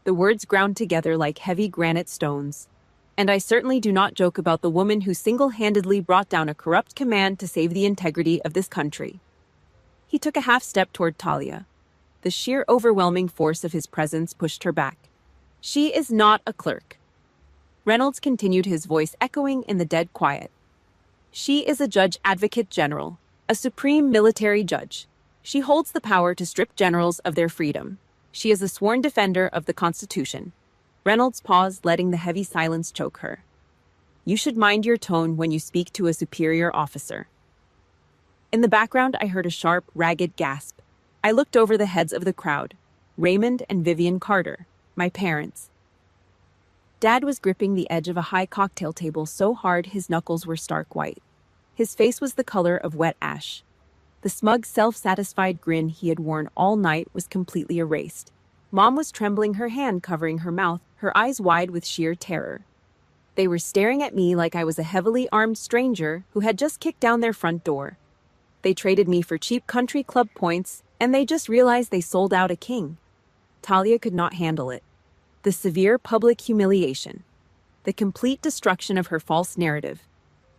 The words ground together like heavy granite stones. "And I certainly do not joke about the woman who single-handedly brought down a corrupt command to save the integrity of this country." He took a half step toward Talia. The sheer overwhelming force of his presence pushed her back. "She is not a clerk." Reynolds continued, his voice echoing in the dead quiet. "She is a judge advocate general, a supreme military judge. She holds the power to strip generals of their freedom. She is a sworn defender of the Constitution." Reynolds paused, letting the heavy silence choke her. "You should mind your tone when you speak to a superior officer." In the background, I heard a sharp, ragged gasp. I looked over the heads of the crowd. Raymond and Vivian Carter, my parents. Dad was gripping the edge of a high cocktail table so hard his knuckles were stark white. His face was the color of wet ash. The smug, self-satisfied grin he had worn all night was completely erased. Mom was trembling, her hand covering her mouth, her eyes wide with sheer terror. They were staring at me like I was a heavily armed stranger who had just kicked down their front door. They traded me for cheap country club points, and they just realized they sold out a king. Talia could not handle it. The severe public humiliation. The complete destruction of her false narrative.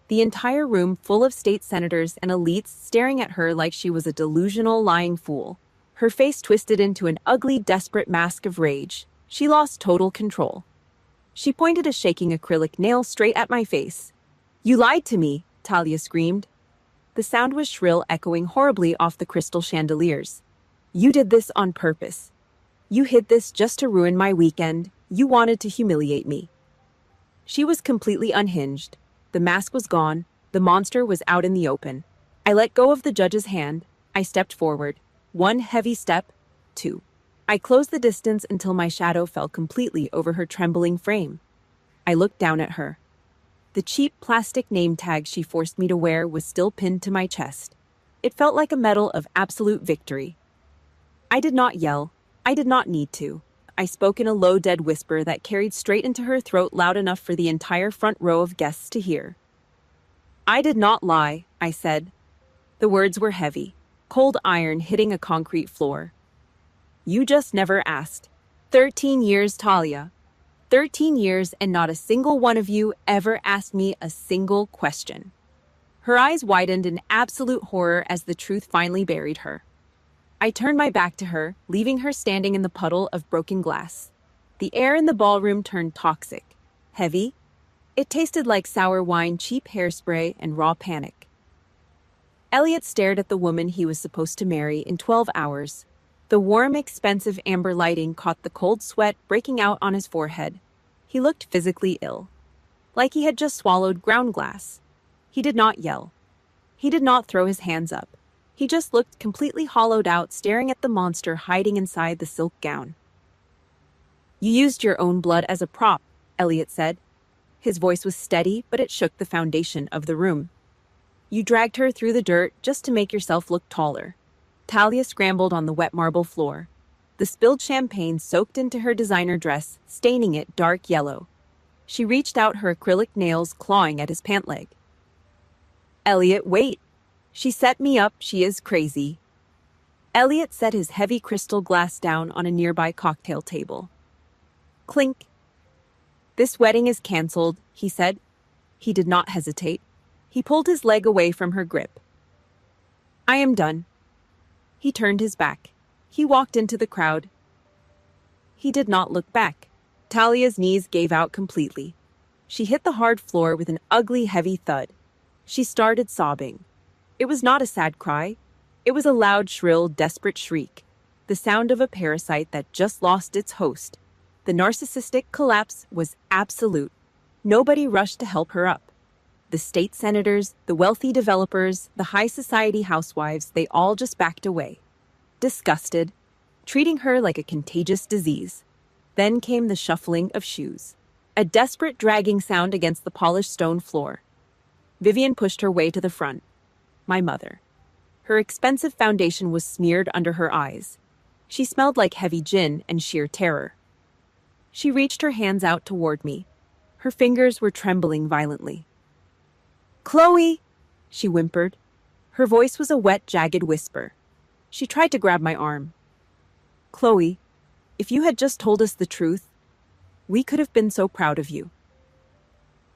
The entire room full of state senators and elites staring at her like she was a delusional, lying fool. Her face twisted into an ugly, desperate mask of rage. She lost total control. She pointed a shaking acrylic nail straight at my face. "You lied to me," Talia screamed. The sound was shrill, echoing horribly off the crystal chandeliers. "You did this on purpose. You hid this just to ruin my weekend. You wanted to humiliate me." She was completely unhinged. The mask was gone. The monster was out in the open. I let go of the judge's hand. I stepped forward. 1 heavy step. 2. I closed the distance until my shadow fell completely over her trembling frame. I looked down at her. The cheap plastic name tag she forced me to wear was still pinned to my chest. It felt like a medal of absolute victory. I did not yell. I did not need to. I spoke in a low, dead whisper that carried straight into her throat, loud enough for the entire front row of guests to hear. I did not lie, I said. The words were heavy, cold iron hitting a concrete floor. You just never asked. 13 years, Talia. 13 years, and not a single one of you ever asked me a single question. Her eyes widened in absolute horror as the truth finally buried her. I turned my back to her, leaving her standing in the puddle of broken glass. The air in the ballroom turned toxic, heavy. It tasted like sour wine, cheap hairspray, and raw panic. Elliot stared at the woman he was supposed to marry in 12 hours. The warm, expensive amber lighting caught the cold sweat breaking out on his forehead. He looked physically ill, like he had just swallowed ground glass. He did not yell. He did not throw his hands up. He just looked completely hollowed out, staring at the monster hiding inside the silk gown. You used your own blood as a prop, Elliot said. His voice was steady, but it shook the foundation of the room. You dragged her through the dirt just to make yourself look taller. Talia scrambled on the wet marble floor. The spilled champagne soaked into her designer dress, staining it dark yellow. She reached out her acrylic nails, clawing at his pant leg. Elliot, wait. She set me up, she is crazy. Elliot set his heavy crystal glass down on a nearby cocktail table. Clink. This wedding is cancelled, he said. He did not hesitate. He pulled his leg away from her grip. I am done. He turned his back. He walked into the crowd. He did not look back. Talia's knees gave out completely. She hit the hard floor with an ugly, heavy thud. She started sobbing. It was not a sad cry. It was a loud, shrill, desperate shriek, the sound of a parasite that just lost its host. The narcissistic collapse was absolute. Nobody rushed to help her up. The state senators, the wealthy developers, the high society housewives, they all just backed away, disgusted, treating her like a contagious disease. Then came the shuffling of shoes, a desperate dragging sound against the polished stone floor. Vivian pushed her way to the front. My mother. Her expensive foundation was smeared under her eyes. She smelled like heavy gin and sheer terror. She reached her hands out toward me. Her fingers were trembling violently. Chloe, she whimpered. Her voice was a wet, jagged whisper. She tried to grab my arm. Chloe, if you had just told us the truth, we could have been so proud of you.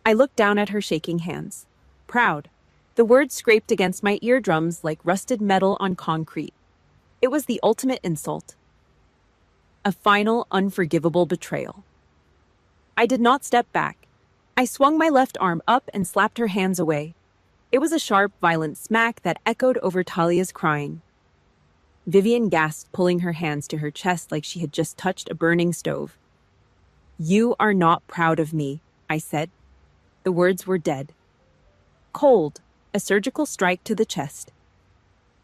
I looked down at her shaking hands. Proud. The words scraped against my eardrums like rusted metal on concrete. It was the ultimate insult. A final, unforgivable betrayal. I did not step back. I swung my left arm up and slapped her hands away. It was a sharp, violent smack that echoed over Talia's crying. Vivian gasped, pulling her hands to her chest like she had just touched a burning stove. You are not proud of me, I said. The words were dead. Cold, a surgical strike to the chest.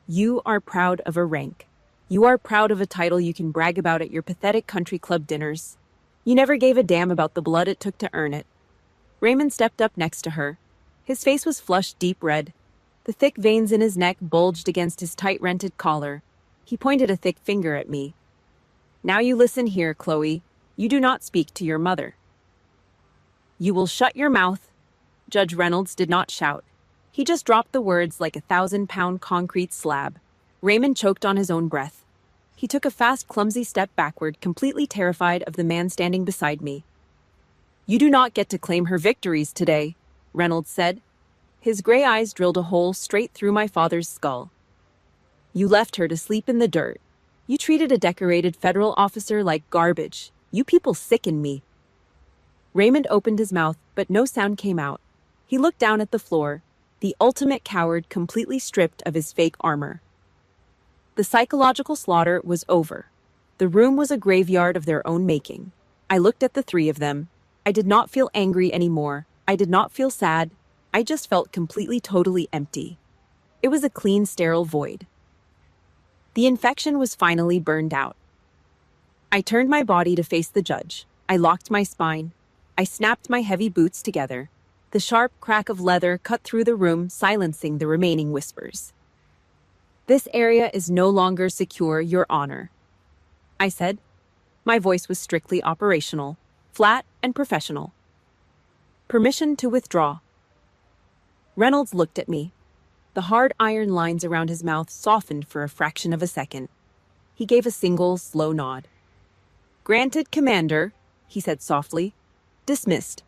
You are proud of a rank. You are proud of a title you can brag about at your pathetic country club dinners. You never gave a damn about the blood it took to earn it. Raymond stepped up next to her. His face was flushed deep red. The thick veins in his neck bulged against his tight rented collar. He pointed a thick finger at me. Now you listen here, Chloe. You do not speak to your mother. You will shut your mouth. Judge Reynolds did not shout. He just dropped the words like a 1,000-pound concrete slab. Raymond choked on his own breath. He took a fast, clumsy step backward, completely terrified of the man standing beside me. You do not get to claim her victories today, Reynolds said. His gray eyes drilled a hole straight through my father's skull. You left her to sleep in the dirt. You treated a decorated federal officer like garbage. You people sicken me. Raymond opened his mouth, but no sound came out. He looked down at the floor, the ultimate coward completely stripped of his fake armor. The psychological slaughter was over. The room was a graveyard of their own making. I looked at the three of them. I did not feel angry anymore. I did not feel sad. I just felt completely, totally empty. It was a clean, sterile void. The infection was finally burned out. I turned my body to face the judge. I locked my spine. I snapped my heavy boots together. The sharp crack of leather cut through the room, silencing the remaining whispers. "This area is no longer secure, Your Honor," I said. My voice was strictly operational, flat and professional. "Permission to withdraw." Reynolds looked at me. The hard iron lines around his mouth softened for a fraction of a second. He gave a single, slow nod. "Granted, Commander," he said softly. "Dismissed."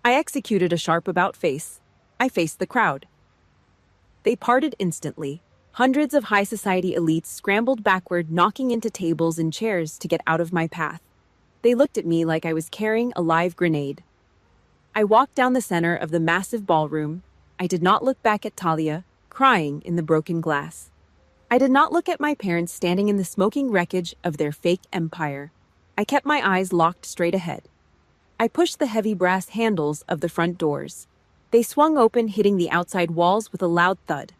I executed a sharp about-face. I faced the crowd. They parted instantly. Hundreds of high society elites scrambled backward, knocking into tables and chairs to get out of my path. They looked at me like I was carrying a live grenade. I walked down the center of the massive ballroom. I did not look back at Talia, crying in the broken glass. I did not look at my parents standing in the smoking wreckage of their fake empire. I kept my eyes locked straight ahead. I pushed the heavy brass handles of the front doors. They swung open, hitting the outside walls with a loud thud.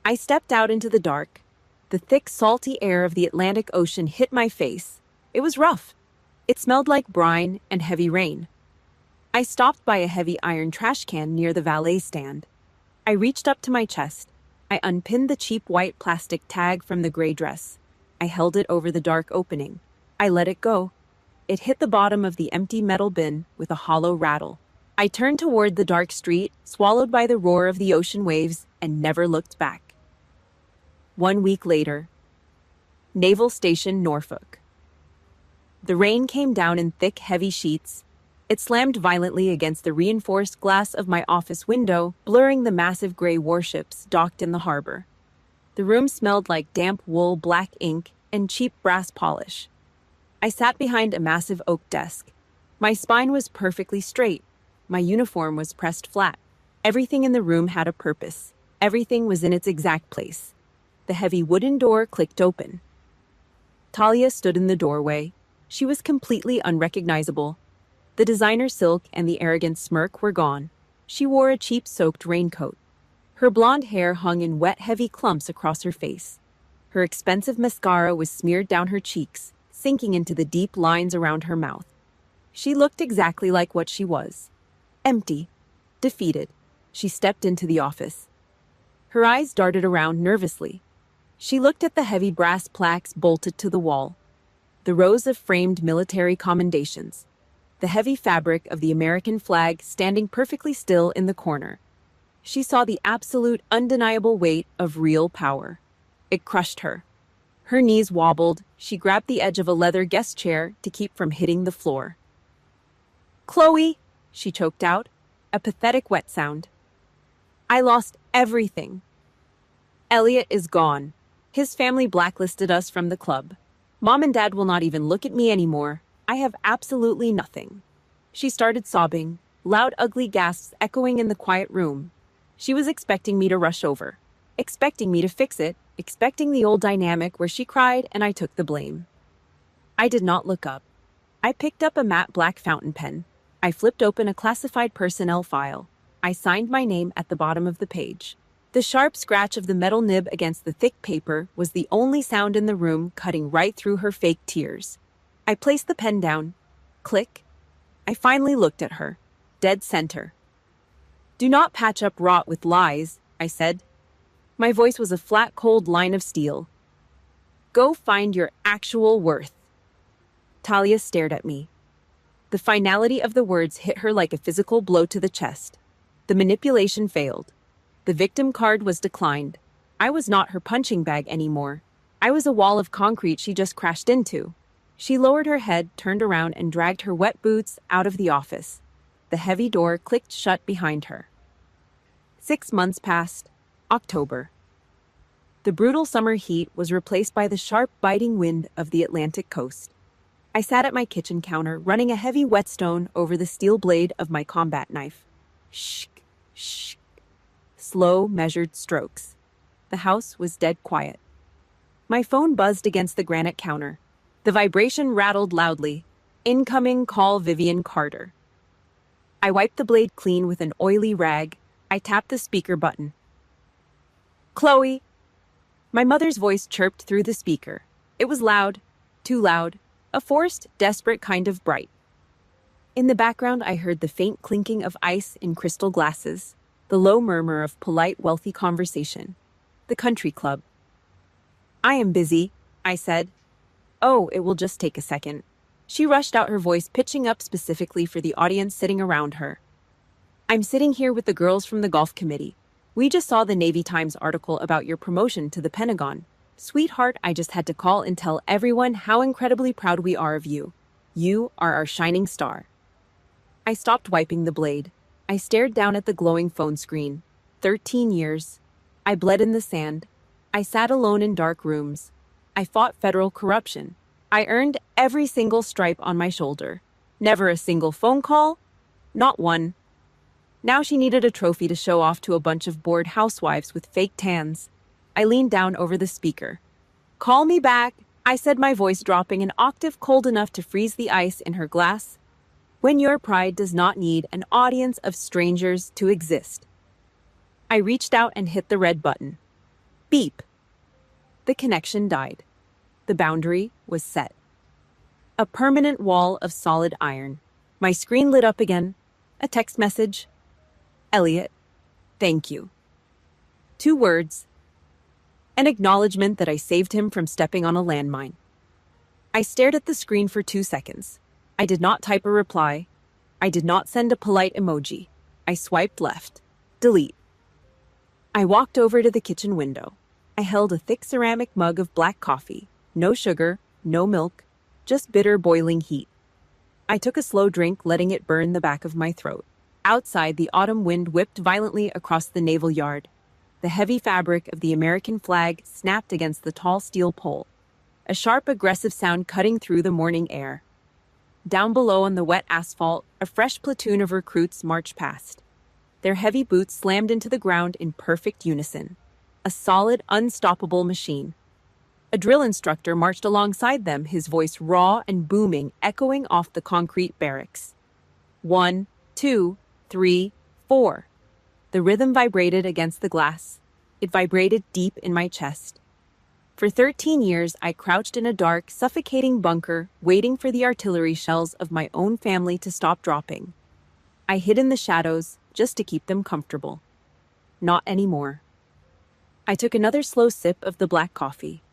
I stepped out into the dark. The thick, salty air of the Atlantic Ocean hit my face. It was rough. It smelled like brine and heavy rain. I stopped by a heavy iron trash can near the valet stand. I reached up to my chest. I unpinned the cheap white plastic tag from the gray dress. I held it over the dark opening. I let it go. It hit the bottom of the empty metal bin with a hollow rattle. I turned toward the dark street, swallowed by the roar of the ocean waves, and never looked back. 1 week later. Naval Station, Norfolk. The rain came down in thick, heavy sheets. It slammed violently against the reinforced glass of my office window, blurring the massive gray warships docked in the harbor. The room smelled like damp wool, black ink, and cheap brass polish. I sat behind a massive oak desk. My spine was perfectly straight. My uniform was pressed flat. Everything in the room had a purpose. Everything was in its exact place. The heavy wooden door clicked open. Talia stood in the doorway. She was completely unrecognizable. The designer silk and the arrogant smirk were gone. She wore a cheap soaked raincoat. Her blonde hair hung in wet, heavy clumps across her face. Her expensive mascara was smeared down her cheeks, sinking into the deep lines around her mouth. She looked exactly like what she was. Empty. Defeated. She stepped into the office. Her eyes darted around nervously. She looked at the heavy brass plaques bolted to the wall. The rows of framed military commendations. The heavy fabric of the American flag standing perfectly still in the corner. She saw the absolute, undeniable weight of real power. It crushed her. Her knees wobbled. She grabbed the edge of a leather guest chair to keep from hitting the floor. "Chloe," she choked out, a pathetic wet sound. "I lost everything. Elliot is gone. His family blacklisted us from the club. Mom and Dad will not even look at me anymore. I have absolutely nothing." She started sobbing, loud, ugly gasps echoing in the quiet room. She was expecting me to rush over, expecting me to fix it, expecting the old dynamic where she cried and I took the blame. I did not look up. I picked up a matte black fountain pen. I flipped open a classified personnel file. I signed my name at the bottom of the page. The sharp scratch of the metal nib against the thick paper was the only sound in the room, cutting right through her fake tears. I placed the pen down. Click. I finally looked at her. Dead center. "Do not patch up rot with lies," I said. My voice was a flat, cold line of steel. "Go find your actual worth." Talia stared at me. The finality of the words hit her like a physical blow to the chest. The manipulation failed. The victim card was declined. I was not her punching bag anymore. I was a wall of concrete she just crashed into. She lowered her head, turned around, and dragged her wet boots out of the office. The heavy door clicked shut behind her. 6 months passed. October. The brutal summer heat was replaced by the sharp, biting wind of the Atlantic coast. I sat at my kitchen counter, running a heavy whetstone over the steel blade of my combat knife. Shh, shh. Slow, measured strokes. The house was dead quiet. My phone buzzed against the granite counter. The vibration rattled loudly. Incoming call, Vivian Carter. I wiped the blade clean with an oily rag. I tapped the speaker button. "Chloe." My mother's voice chirped through the speaker. It was loud, too loud. A forced, desperate kind of bright. In the background, I heard the faint clinking of ice in crystal glasses, the low murmur of polite, wealthy conversation. The country club. I am busy, I said. Oh, it will just take a second. She rushed out, her voice pitching up specifically for the audience sitting around her. I'm sitting here with the girls from the golf committee. We just saw the Navy Times article about your promotion to the Pentagon. Sweetheart, I just had to call and tell everyone how incredibly proud we are of you. You are our shining star. I stopped wiping the blade. I stared down at the glowing phone screen. 13 years. I bled in the sand. I sat alone in dark rooms. I fought federal corruption. I earned every single stripe on my shoulder. Never a single phone call. Not one. Now she needed a trophy to show off to a bunch of bored housewives with fake tans. I leaned down over the speaker. Call me back, I said, my voice dropping an octave cold enough to freeze the ice in her glass. When your pride does not need an audience of strangers to exist. I reached out and hit the red button. Beep. The connection died. The boundary was set. A permanent wall of solid iron. My screen lit up again. A text message. Elliot, thank you. 2 words. An acknowledgement that I saved him from stepping on a landmine. I stared at the screen for 2 seconds. I did not type a reply. I did not send a polite emoji. I swiped left. Delete. I walked over to the kitchen window. I held a thick ceramic mug of black coffee. No sugar, no milk, just bitter boiling heat. I took a slow drink, letting it burn the back of my throat. Outside, the autumn wind whipped violently across the naval yard. The heavy fabric of the American flag snapped against the tall steel pole. A sharp, aggressive sound cutting through the morning air. Down below on the wet asphalt, a fresh platoon of recruits marched past. Their heavy boots slammed into the ground in perfect unison. A solid, unstoppable machine. A drill instructor marched alongside them, his voice raw and booming, echoing off the concrete barracks. 1, 2, 3, 4. The rhythm vibrated against the glass. It vibrated deep in my chest. For 13 years, I crouched in a dark, suffocating bunker, waiting for the artillery shells of my own family to stop dropping. I hid in the shadows just to keep them comfortable. Not anymore. I took another slow sip of the black coffee.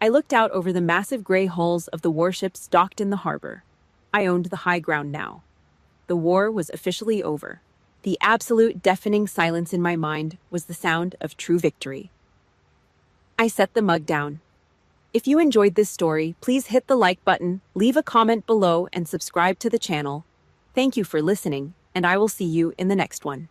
I looked out over the massive gray hulls of the warships docked in the harbor. I owned the high ground now. The war was officially over. The absolute deafening silence in my mind was the sound of true victory. I set the mug down. If you enjoyed this story, please hit the like button, leave a comment below, and subscribe to the channel. Thank you for listening, and I will see you in the next one.